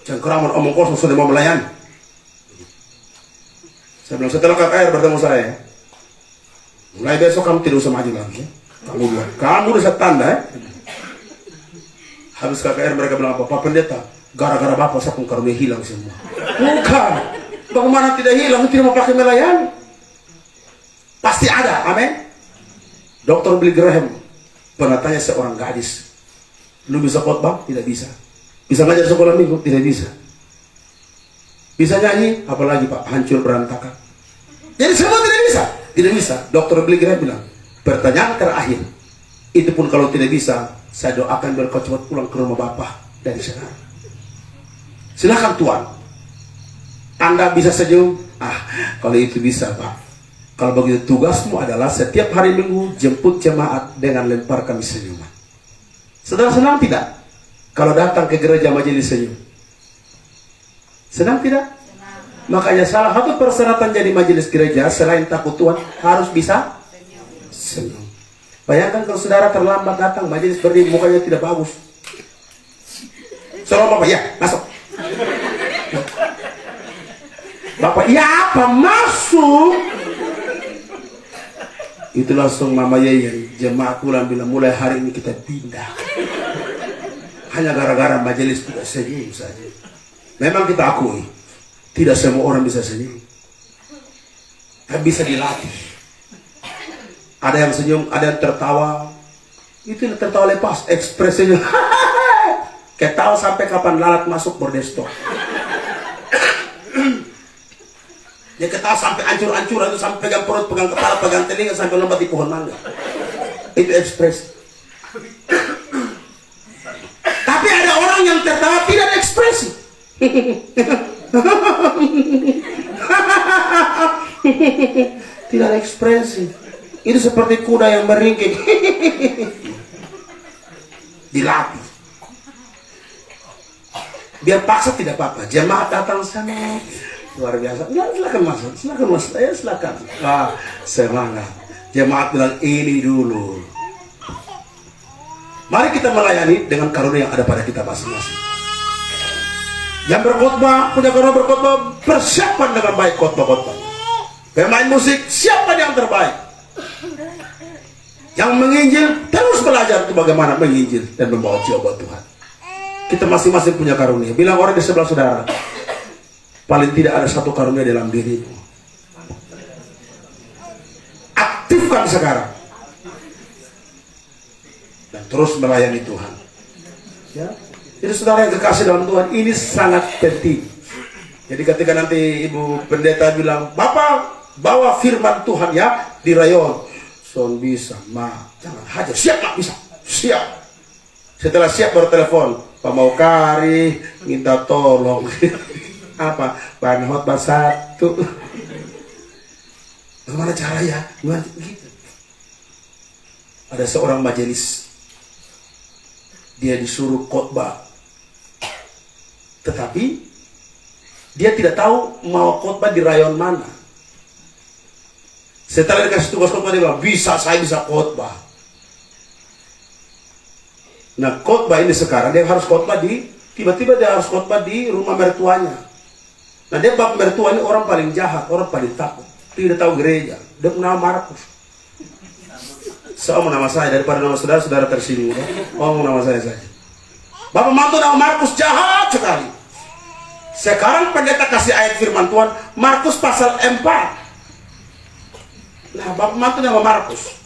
Cengkerama, omong kosong, sudah mau melayani. Saya bilang, setelah KKR bertemu saya, mulai besok kamu tidak usah maju lagi. Kamu udah tanda ya. Habis KKR mereka bilang apa? Pak Pendeta, gara-gara Bapak saya pun karunia hilang semua. Bukan. Bagaimana tidak hilang? Tidak mau pakai melayani. Pasti ada. Amin. Dr. Billy Graham pernah tanya seorang gadis, lu bisa khotbah? Tidak bisa. Bisa ngajar sekolah minggu? Tidak bisa. Bisa nyanyi? Apalagi Pak, hancur berantakan. Jadi semua tidak bisa. Tidak bisa. Dr. Billy Graham bilang, pertanyaan terakhir, itu pun kalau tidak bisa, saya doakan biar kau cepat pulang ke rumah Bapak dari sekarang. Silakan Tuhan. Anda bisa senyum? Kalau itu bisa Pak. Kalau begitu tugasmu adalah setiap hari Minggu jemput jemaat dengan lemparkan senyuman. Saudara senang tidak? Kalau datang ke gereja majelis senyum. Senang tidak? Senang. Makanya salah satu persyaratan jadi majelis gereja selain takut Tuhan harus bisa senyum. Bayangkan kalau saudara terlambat datang majelis berdiri mukanya tidak bagus. Salam Bapak, ya masuk. Bapak, ya apa masuk? Itu langsung Mama Yeyen jemaat pulang bilang mulai hari ini kita pindah. Hanya gara-gara majelis tidak senyum saja. Memang kita akui, tidak semua orang bisa senyum. Tapi bisa dilatih. Ada yang senyum, ada yang tertawa. Itu yang tertawa lepas, ekspresinya. Ketawa sampai kapan lalat masuk bordestor. Dia ketawa sampai ancur-ancuran, itu sampai pegang perut, pegang kepala, pegang telinga, sampai lompat di pohon mangga. Itu ekspresi. Tapi ada orang yang tertawa tidak ada ekspresi. Tidak ada ekspresi. Itu seperti kuda yang meringkik. Dilatih. Biar paksa tidak apa-apa. Jemaat datang sana luar biasa. Ya, silakan masuk, silakan masuk. Ya, silakan. Semangat. Jemaat bilang ini dulu. Mari kita melayani dengan karunia yang ada pada kita masing-masing. Yang berkhotbah, punya karunia berkhotbah, persiapan dengan baik khotbah-khotbah. Pemain musik, siapa yang terbaik? Yang menginjil, terus belajar itu bagaimana menginjil dan membawa jiwa buat Tuhan. Kita masing-masing punya karunia. Bilang orang di sebelah saudara, paling tidak ada satu karunia dalam dirimu. Aktifkan sekarang. Dan terus melayani Tuhan. Ya. Jadi saudara yang kekasih dalam Tuhan, ini sangat penting. Jadi ketika nanti Ibu Pendeta bilang, Bapak bawa firman Tuhan ya di rayon. Son bisa, jangan hajar. Siap Pak, bisa. Siap. Setelah siap baru telepon, Pak mau kari, minta tolong. Apa? Bahan khotbah 1. Bagaimana caranya? Gitu. Ada seorang majelis dia disuruh khotbah. Tetapi dia tidak tahu mau khotbah di rayon mana. Setelah dikasih tugas khotbah, dia bilang, saya bisa khotbah. Nah, khotbah ini sekarang dia harus khotbah tiba-tiba dia harus khotbah di rumah mertuanya. Nah, dia bab mertua ini orang paling jahat, orang paling takut. Tidak tahu gereja. Dia nama Markus. Saya mau nama saya daripada nama saudara tersinggung. Mau nama saya saja. Bapak mantu nama Markus jahat sekali. Sekarang pendeta kasih ayat firman Tuhan Markus pasal 4. Nah, bapak mantu nama Markus.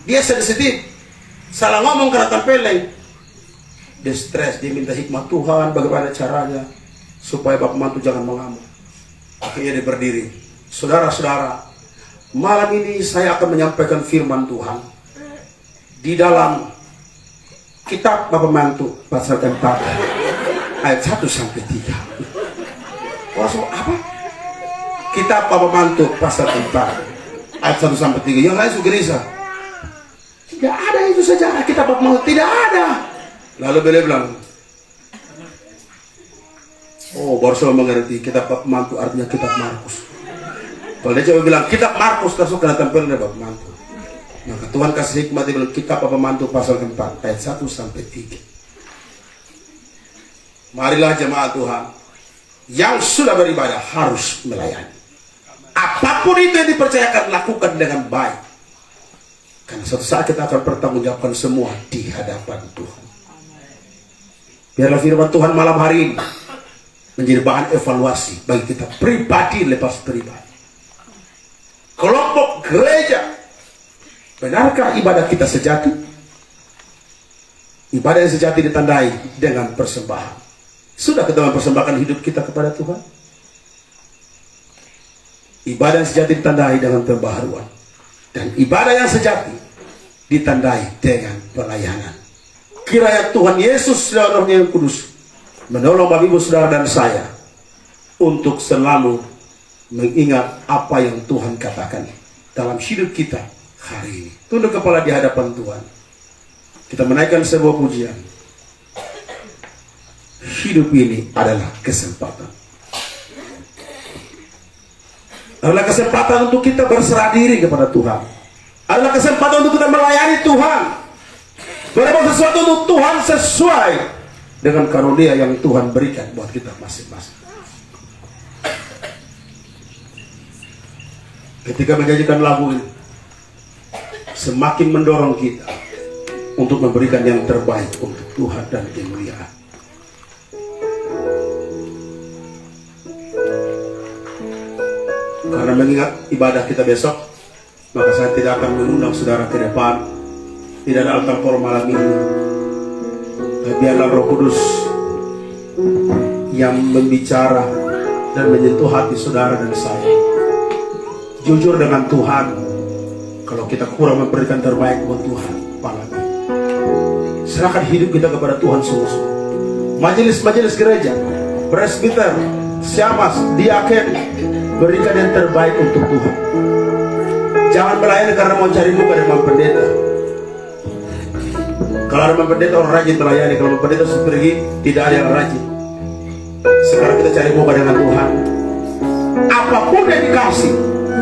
Dia sedih-sedih. Salah ngomong karena tempeleng. Dia stres, dia minta hikmat Tuhan bagaimana caranya supaya bapak mantu jangan mengamuk. Akhirnya dia berdiri. Saudara-saudara, malam ini saya akan menyampaikan firman Tuhan di dalam kitab bapak mantu pasal 4 ayat 1 sampai 3. Apa? Kitab bapak mantu pasal 4 ayat 1 sampai 3. Yang lain sugerisa. Tidak ada itu sejarah kitab bapak mantu, tidak ada. Lalu beliau bilang, oh, baru saya mengerti kitab bapak mantu artinya kitab Markus. Kalau dia coba bilang kitab Markus, langsung kena tempel dari bapak mantu. Maka Tuhan kasih hikmat, dia bilang kitab bapak mantu pasal 4 ayat 1 sampai 3. Marilah jemaat Tuhan yang sudah beribadah harus melayani. Apapun itu yang dipercayakan, lakukan dengan baik. Karena suatu saat kita akan pertanggungjawabkan semua di hadapan Tuhan. Biarlah firman Tuhan malam hari ini menjadi bahan evaluasi bagi kita pribadi lepas pribadi. Kelompok gereja, benarkah ibadah kita sejati? Ibadah yang sejati ditandai dengan persembahan. Sudah kita mempersembahkan hidup kita kepada Tuhan? Ibadah yang sejati ditandai dengan pembaharuan. Dan ibadah yang sejati ditandai dengan pelayanan. Kiranya Tuhan Yesus dan Roh-Nya yang kudus menolong Bapak Ibu Saudara dan saya untuk selalu mengingat apa yang Tuhan katakan dalam hidup kita hari ini. Tunduk kepala di hadapan Tuhan. Kita menaikkan sebuah pujian. Hidup ini adalah kesempatan. Adalah kesempatan untuk kita berserah diri kepada Tuhan. Adalah kesempatan untuk kita melayani Tuhan. Berbuat sesuatu untuk Tuhan sesuai dengan karunia yang Tuhan berikan buat kita masing-masing. Ketika menyanyikan lagu ini, semakin mendorong kita untuk memberikan yang terbaik untuk Tuhan dan kemuliaan. Karena mengingat ibadah kita besok, maka saya tidak akan mengundang saudara ke depan. Tidak ada altar call malam ini. Dan biarlah Roh Kudus yang membicara dan menyentuh hati saudara dan saya. Jujur dengan Tuhan, kalau kita kurang memberikan terbaik buat Tuhan malam ini, serahkan hidup kita kepada Tuhan sungguh-sungguh. Majelis-majelis gereja, presbiter, syamas, diaken, berikan yang terbaik untuk Tuhan. Jangan melayani karena mau cari muka dengan pendeta. Kalau ada pendeta orang rajin melayani, kalau pendeta sudah pergi tidak ada yang rajin. Sekarang kita cari muka dengan Tuhan. Apapun yang dikasih,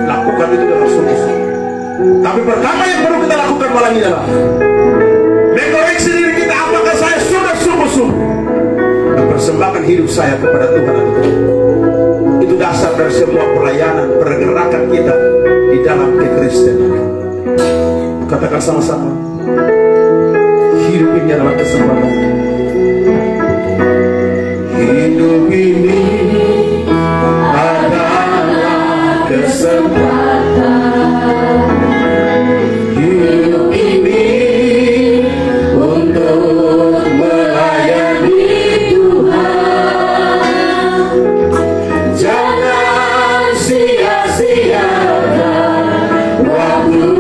lakukan itu dengan sungguh-sungguh. Tapi pertama yang perlu kita lakukan malam ini adalah mengoreksi diri kita, apakah saya sudah sungguh-sungguh mempersembahkan hidup saya kepada Tuhan atau tidak. Itu dasar dari semua pelayanan, pergerakan kita di dalam kekristenan. Katakan sama-sama, hidup ini adalah kesempatan. Hidup ini adalah kesempatan. Hidup ini untuk melayani Tuhan. Jangan sia-siakan waktu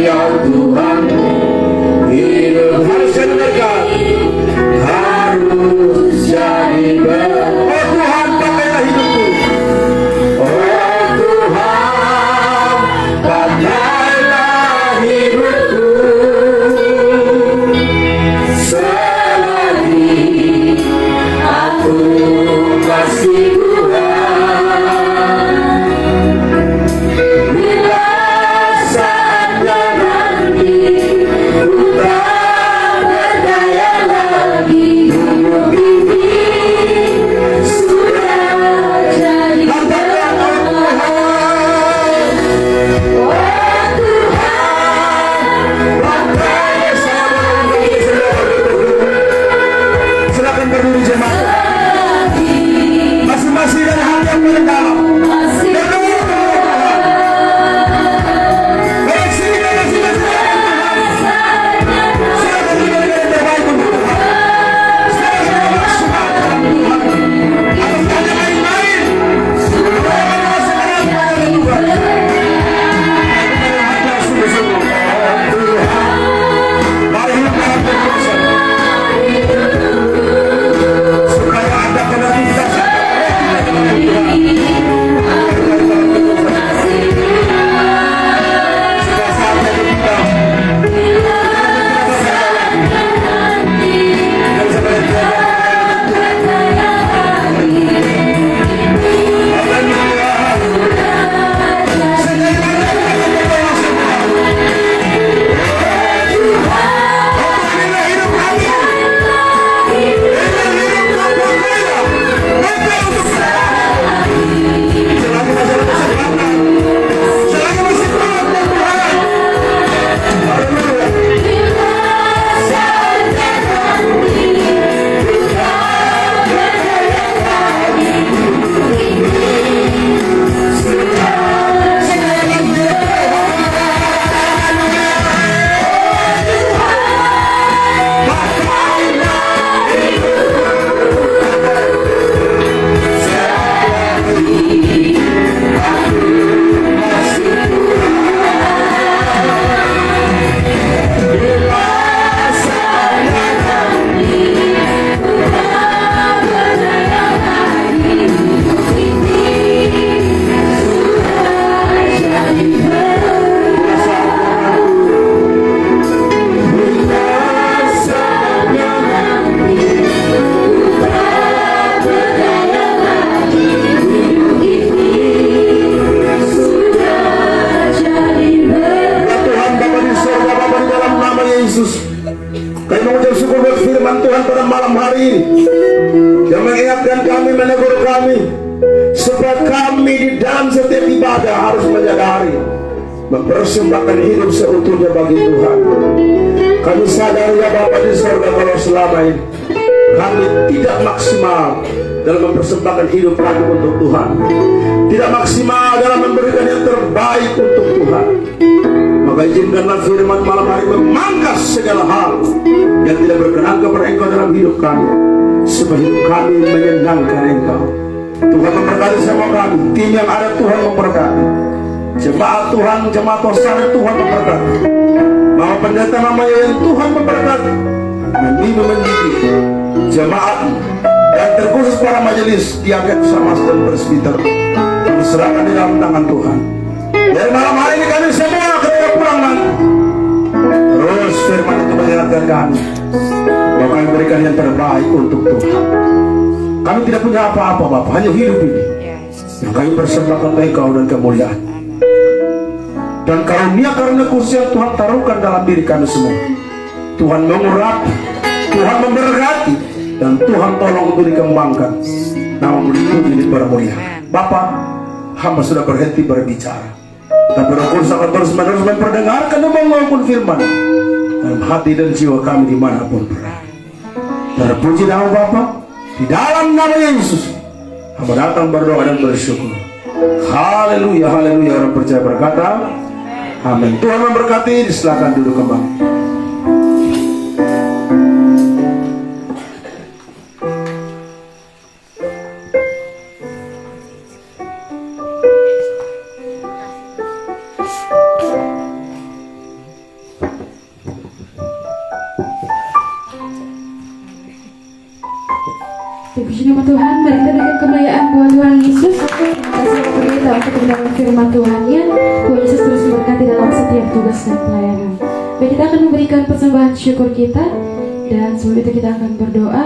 yang Tuhan. Hidup harus didengarkan, harus jadi ber. Oh Tuhan, pakailah hidupku. Oh Tuhan, Yesus. Kami mengucap syukur buat firman Tuhan pada malam hari ini yang mengingatkan kami, menegur kami supaya kami di dalam setiap ibadah harus menyadari mempersembahkan hidup seutuhnya bagi Tuhan. Kami sadar ya Bapa di surga, kalau selama ini kami tidak maksimal dalam mempersembahkan hidup kami untuk Tuhan, tidak maksimal dalam memberikan yang terbaik untuk Tuhan. Maka izinkanlah firman malam hari memangkas segala hal yang tidak berkenan kepada Engkau dalam hidup kami, supaya hidup kami menyenangkan Engkau. Tuhan memberkati sama kami, tim yang ada Tuhan memberkati, jemaat Tuhan, jemaat Tosana Tuhan memberkati, Mama pendeta namanya yang Tuhan memberkati, membimbing mendidik jemaat, dan terkhusus para majelis diaken sama dan presbiter, kami serahkan di dalam tangan Tuhan. Dan malam hari ini kami semua ketika pulang nanti, terus firman itu mengingatkan kami bahwa kami berikan yang terbaik untuk Tuhan. Kami tidak punya apa-apa Bapak, hanya hidup ini yang kami persembahkan Engkau dan kemuliaan dan karunia khusus yang Tuhan taruhkan dalam diri kami semua. Tuhan mengurapi, Tuhan memberkati, dan Tuhan tolong untuk dikembangkan. Nama dipuji dipermuliakan. Bapak, hamba sudah berhenti berbicara, tapi Roh Kudus akan terus-menerus memperdengarkan dan mengawal firman dalam hati dan jiwa kami dimanapun berada. Terpuji nama Bapa, di dalam nama Yesus hamba datang berdoa dan bersyukur. Haleluya, haleluya. Orang percaya berkata amin. Tuhan memberkati. Silakan duduk kembali. Puji nama Tuhan, mari kita berikan kemuliaan buat Tuhan Yesus. Terima kasih kepada kita untuk mendengar firman Tuhan-Nya. Tuhan Yesus terus memberkati dalam setiap tugas dan pelayanan. Baik, kita akan memberikan persembahan syukur kita, dan sebelum itu kita akan berdoa.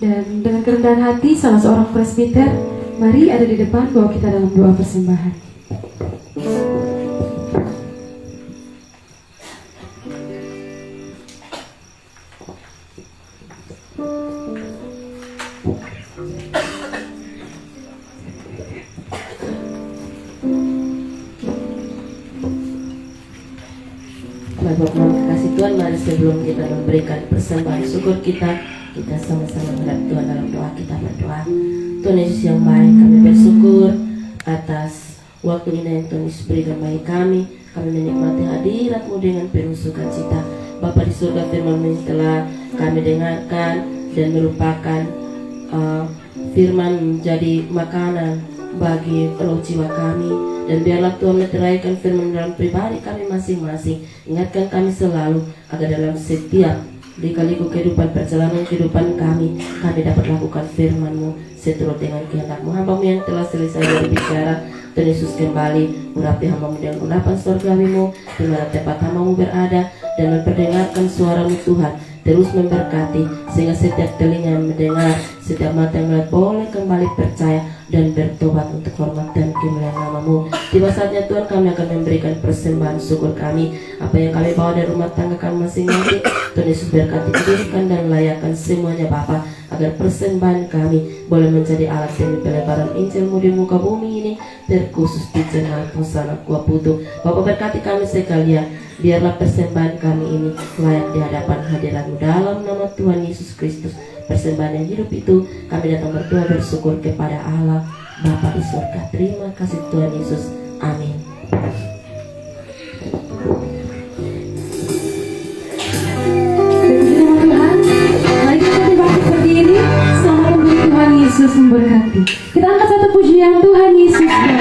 Dan dengan kerendahan hati salah seorang presbiter, mari ada di depan bawa kita dalam doa persembahan. Bapak kasih Tuhan, mari sebelum kita memberikan persembahan syukur kita sama-sama menghadap Tuhan dalam doa. Kita berdoa. Tuhan Yesus yang baik, kami bersyukur atas waktu ini yang Tuhan Yesus berikan bagi kami. Kami menikmati hadirat-Mu dengan penuh sukacita. Bapa di surga, firman-Mu yang telah kami dengarkan dan merupakan firman menjadi makanan bagi roh jiwa kami. Dan biarlah Tuhan meteraikan firman dalam pribadi kami masing-masing. Ingatkan kami selalu agar dalam setiap lika-liku kehidupan, perjalanan kehidupan kami dapat lakukan firman-Mu seturut dengan kehendak-Mu. Hamba-Mu yang telah selesai berbicara, Tuhan Yesus kembali urapi hamba-Mu dengan urapan surgawi-Mu di mana tempat hamba-Mu berada, dan memperdengarkan suara-Mu Tuhan. Terus memberkati sehingga setiap telinga yang mendengar, setiap mata yang melihat boleh kembali percaya dan bertobat untuk hormat dan kemuliaan nama-Mu. Tiba saatnya Tuhan, kami akan memberikan persembahan syukur kami, apa yang kami bawa dari rumah tangga kami masing-masing. Tuhan Yesus berkati, dirikan dan layakkan semuanya Bapa, agar persembahan kami boleh menjadi alat demi pelebaran Injil-Mu di muka bumi ini, terkhusus di jemaat Hosana Kuah Putu. Bapa, berkati kami sekalian, biarlah persembahan kami ini layak di hadapan hadirat-Mu dalam nama Tuhan Yesus Kristus. Persembahan yang hidup itu kami datang berdoa bersyukur kepada Allah Bapa di surga. Terima kasih Tuhan Yesus. Amin. Puji nama Tuhan, mari kita bangkit berdiri sama pemberi Tuhan Yesus memberkati. Kita angkat satu pujian Tuhan Yesus. Hari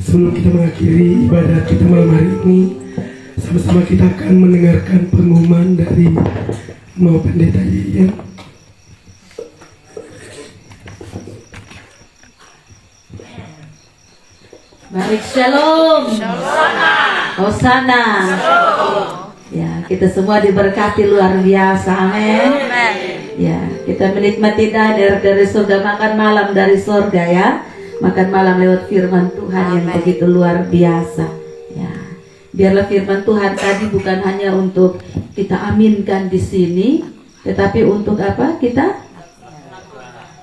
Sebelum kita mengakhiri ibadah kita malam hari ini, sama-sama kita akan mendengarkan pengumuman dari Mau Pendeta Yeyen. Baik, shalom. Hosana. Ya, kita semua diberkati luar biasa. Amin. Ya, kita menikmati dinner dari surga, makan malam dari surga ya. Makan malam lewat firman Tuhan yang begitu luar biasa. Ya, biarlah firman Tuhan tadi bukan hanya untuk kita aminkan di sini, tetapi untuk apa? Kita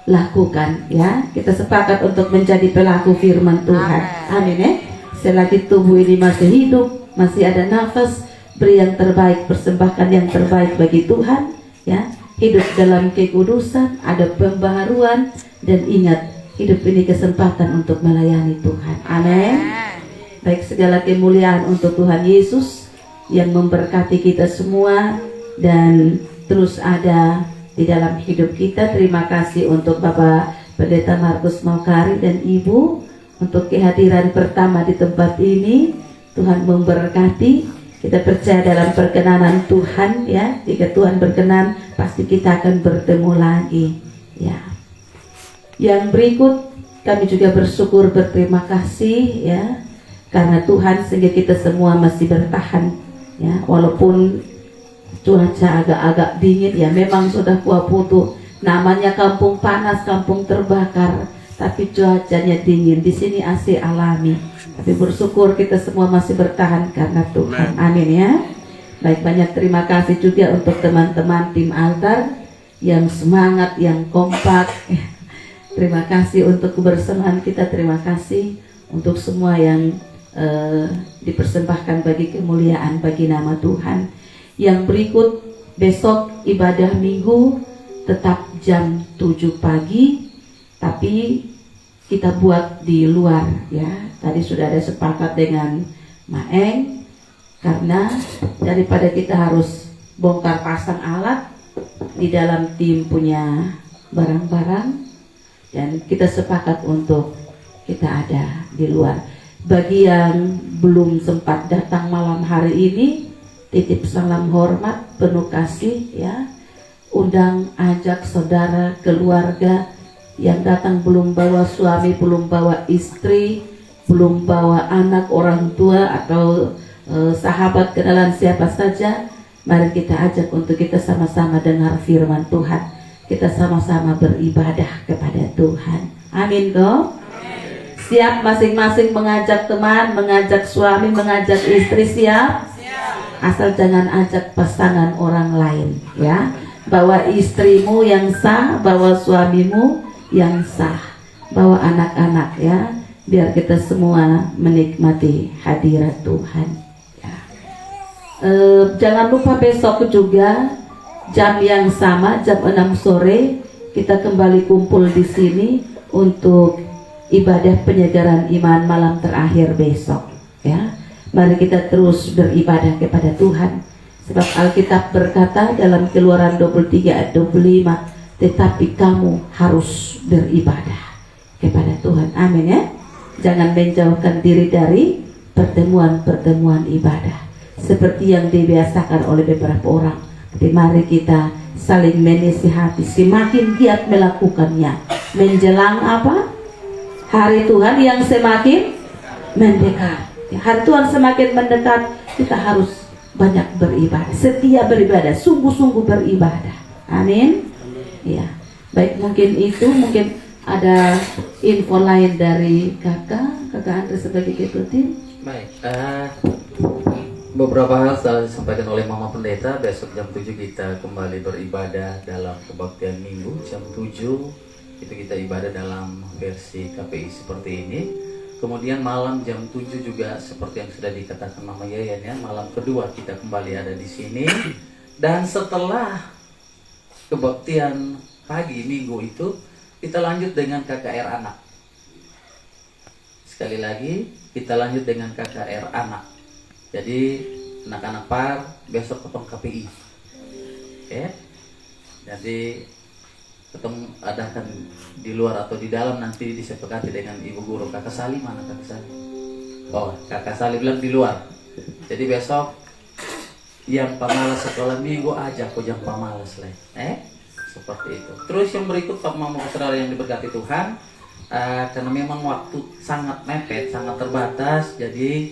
lakukan ya. Kita sepakat untuk menjadi pelaku firman Tuhan. Amin ya. Selagi tubuh ini masih hidup, masih ada nafas, beri yang terbaik, persembahkan yang terbaik bagi Tuhan ya. Hidup dalam kekudusan, ada pembaharuan, dan ingat, hidup ini kesempatan untuk melayani Tuhan. Amin. Baik, segala kemuliaan untuk Tuhan Yesus yang memberkati kita semua dan terus ada di dalam hidup kita. Terima kasih untuk Bapak Pendeta Markus Mawkari dan Ibu untuk kehadiran pertama di tempat ini. Tuhan memberkati. Kita percaya dalam perkenanan Tuhan ya. Jika Tuhan berkenan, pasti kita akan bertemu lagi ya. Yang berikut, kami juga bersyukur, berterima kasih ya, karena Tuhan sehingga kita semua masih bertahan ya, walaupun cuaca agak-agak dingin ya. Memang sudah putu, namanya kampung panas, kampung terbakar, tapi cuacanya dingin. Di sini AC alami, tapi bersyukur kita semua masih bertahan karena Tuhan. Amin ya. Baik, banyak terima kasih juga untuk teman-teman tim altar yang semangat, yang kompak. Terima kasih untuk kebersamaan kita. Terima kasih untuk semua yang dipersembahkan bagi kemuliaan bagi nama Tuhan. Yang berikut, besok ibadah minggu tetap jam 7 pagi, tapi kita buat di luar ya. Tadi sudah ada sepakat dengan Maeng, karena daripada kita harus bongkar pasang alat, di dalam tim punya barang-barang, dan kita sepakat untuk kita ada di luar. Bagi yang belum sempat datang malam hari ini, titip salam hormat, penuh kasih ya. Undang, ajak saudara, keluarga yang datang belum bawa suami, belum bawa istri, belum bawa anak, orang tua atau sahabat, kenalan siapa saja. Mari kita ajak untuk kita sama-sama dengar firman Tuhan. Kita sama-sama beribadah kepada Tuhan. Amin toh? Siap masing-masing mengajak teman, mengajak suami, mengajak istri, siap? Asal jangan ajak pasangan orang lain ya. Bawa istrimu yang sah, bawa suamimu yang sah, bawa anak-anak ya, biar kita semua menikmati hadirat Tuhan ya. Jangan lupa besok juga jam yang sama, jam 6 sore kita kembali kumpul di sini untuk ibadah penyegaran iman malam terakhir besok ya. Mari kita terus beribadah kepada Tuhan, sebab Alkitab berkata dalam Keluaran 23 ayat 25, tetapi kamu harus beribadah kepada Tuhan. Amin ya. Jangan menjauhkan diri dari pertemuan-pertemuan ibadah seperti yang dibiasakan oleh beberapa orang. Tapi mari kita saling menasihati, semakin giat melakukannya menjelang apa? Hari Tuhan yang semakin mendekat. Hari Tuhan semakin mendekat, kita harus banyak beribadah, setia beribadah, sungguh-sungguh beribadah. Amin. Ya, baik, mungkin itu, mungkin ada info lain dari kakak Andre sebagai ketua tim. Baik, beberapa hal telah disampaikan oleh Mama Pendeta. Besok jam 7 kita kembali beribadah dalam kebaktian minggu. Jam 7 itu kita ibadah dalam versi KPI seperti ini. Kemudian malam jam 7 juga seperti yang sudah dikatakan Mama Yeyen ya, malam kedua kita kembali ada di sini. Dan setelah kebaktian pagi minggu itu, kita lanjut dengan KKR anak. Sekali lagi, kita lanjut dengan KKR anak. Jadi anak-anak par besok ketemu KPI. Oke. Jadi ketemu adakan di luar atau di dalam, nanti disepakati dengan ibu guru. Kakak Sali mana Kakak Sali? Oh, kakak Sali bilang di luar. Jadi besok yang pemalas sekolah minggu ajak kok yang pemalas lah. Seperti itu. Terus yang berikut Pak Mama Saudara yang diberkati Tuhan, karena memang waktu sangat mepet, sangat terbatas, jadi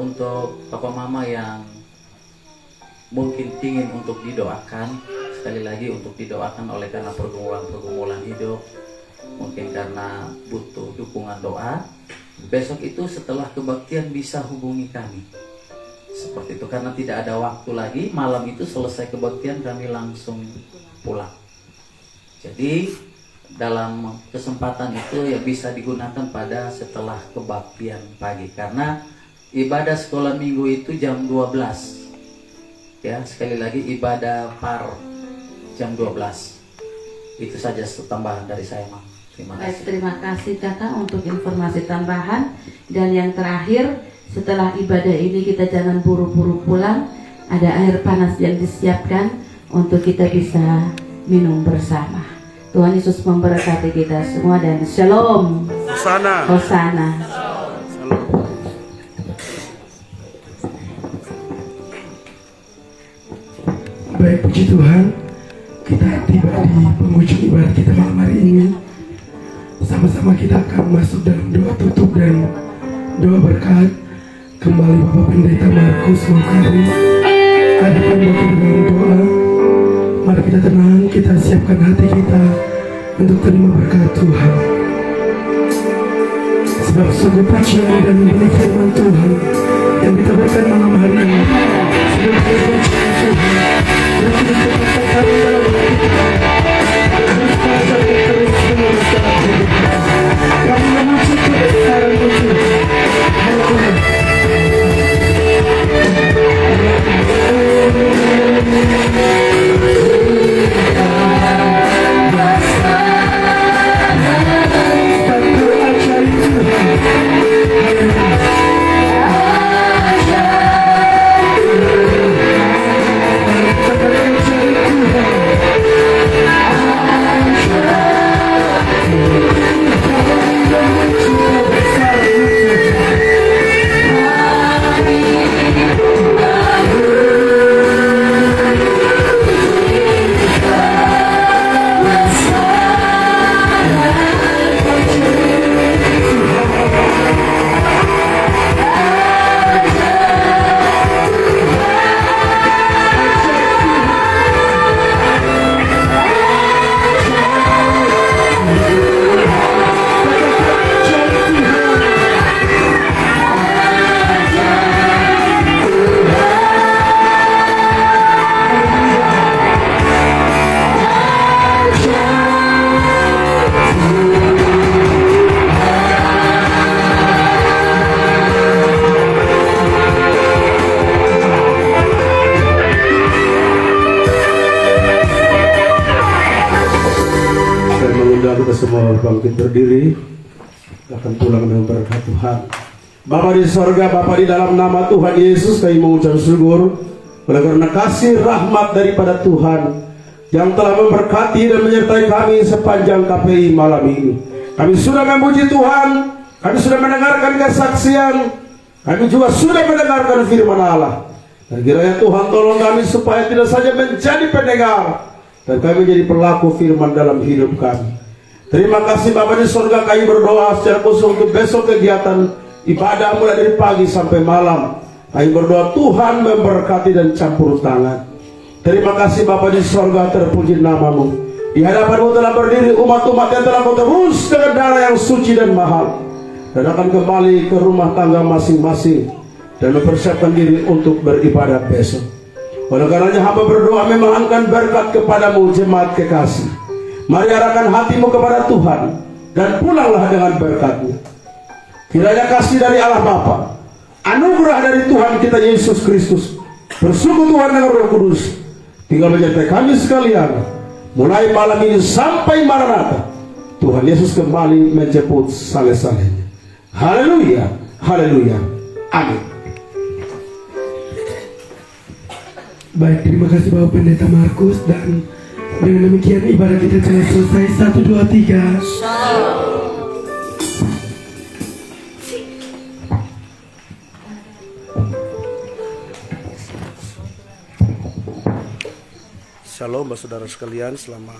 untuk Papa Mama yang mungkin ingin untuk didoakan, sekali lagi untuk didoakan oleh karena pergumulan hidup, mungkin karena butuh dukungan doa, besok itu setelah kebaktian bisa hubungi kami. Seperti itu, karena tidak ada waktu lagi, malam itu selesai kebaktian kami langsung pulang. Jadi dalam kesempatan itu ya bisa digunakan pada setelah kebaktian pagi, karena ibadah sekolah minggu itu jam 12. Ya, sekali lagi ibadah par jam 12. Itu saja tambahan dari saya, Mam. Terima Baik, kasih. terima kasih kakak untuk informasi tambahan. Dan yang terakhir, setelah ibadah ini kita jangan buru-buru pulang. Ada air panas yang disiapkan untuk kita bisa minum bersama. Tuhan Yesus memberkati kita semua dan shalom. Hosana. Hosana. Baik, puji Tuhan, kita tiba di penghujung ibadah kita malam hari ini. Sama-sama kita akan masuk dalam doa tutup dan doa berkat. Kembali Bapak Pendeta Markus Mokari hadapan Bapak dalam doa. Mari kita tenang, kita siapkan hati kita untuk terima berkat Tuhan. Sebab sungguh pujian dan benih firman Tuhan yang kita berikan malam hari ini sudah pujian Tuhan. Semua bangkit berdiri, akan pulang dengan berkat Tuhan. Bapa di sorga, Bapa di dalam nama Tuhan Yesus, kami mengucap syukur oleh karena kasih rahmat daripada Tuhan yang telah memberkati dan menyertai kami sepanjang KPI malam ini. Kami sudah memuji Tuhan, kami sudah mendengarkan kesaksian, kami juga sudah mendengarkan firman Allah. Dan kiranya Tuhan tolong kami supaya tidak saja menjadi pendengar, dan kami menjadi pelaku firman dalam hidup kami. Terima kasih Bapa di surga, kami berdoa secara khusus untuk besok kegiatan ibadah mulai dari pagi sampai malam. Kami berdoa Tuhan memberkati dan campur tangan. Terima kasih Bapa di surga, terpuji namamu. Di hadapanmu telah berdiri umat-umat yang telah bertebus dengan darah yang suci dan mahal, dan akan kembali ke rumah tangga masing-masing dan mempersiapkan diri untuk beribadah besok. Oleh karenanya hamba berdoa memohonkan berkat kepadamu jemaat kekasih. Mari arahkan hatimu kepada Tuhan dan pulanglah dengan berkat-Nya. Kiranya kasih dari Allah Bapa, anugerah dari Tuhan kita Yesus Kristus, persekutuan dengan Roh Kudus tinggal menyertai kami sekalian mulai malam ini sampai Maranatha. Tuhan Yesus kembali menjemput saleh-salehnya. Haleluya, haleluya, amin. Baik, terima kasih Bapak Pendeta Markus, dan dengan demikian ibadah kita telah selesai. 1, 2, 3. Shalom saudara sekalian, selamat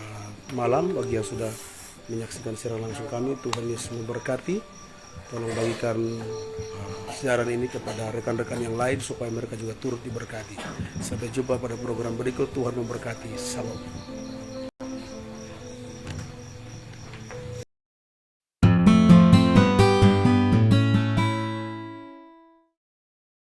malam bagi yang sudah menyaksikan siaran langsung kami. Tuhan Yesus memberkati. Tolong bagikan siaran ini kepada rekan-rekan yang lain supaya mereka juga turut diberkati. Sampai jumpa pada program berikut. Tuhan memberkati. Salam.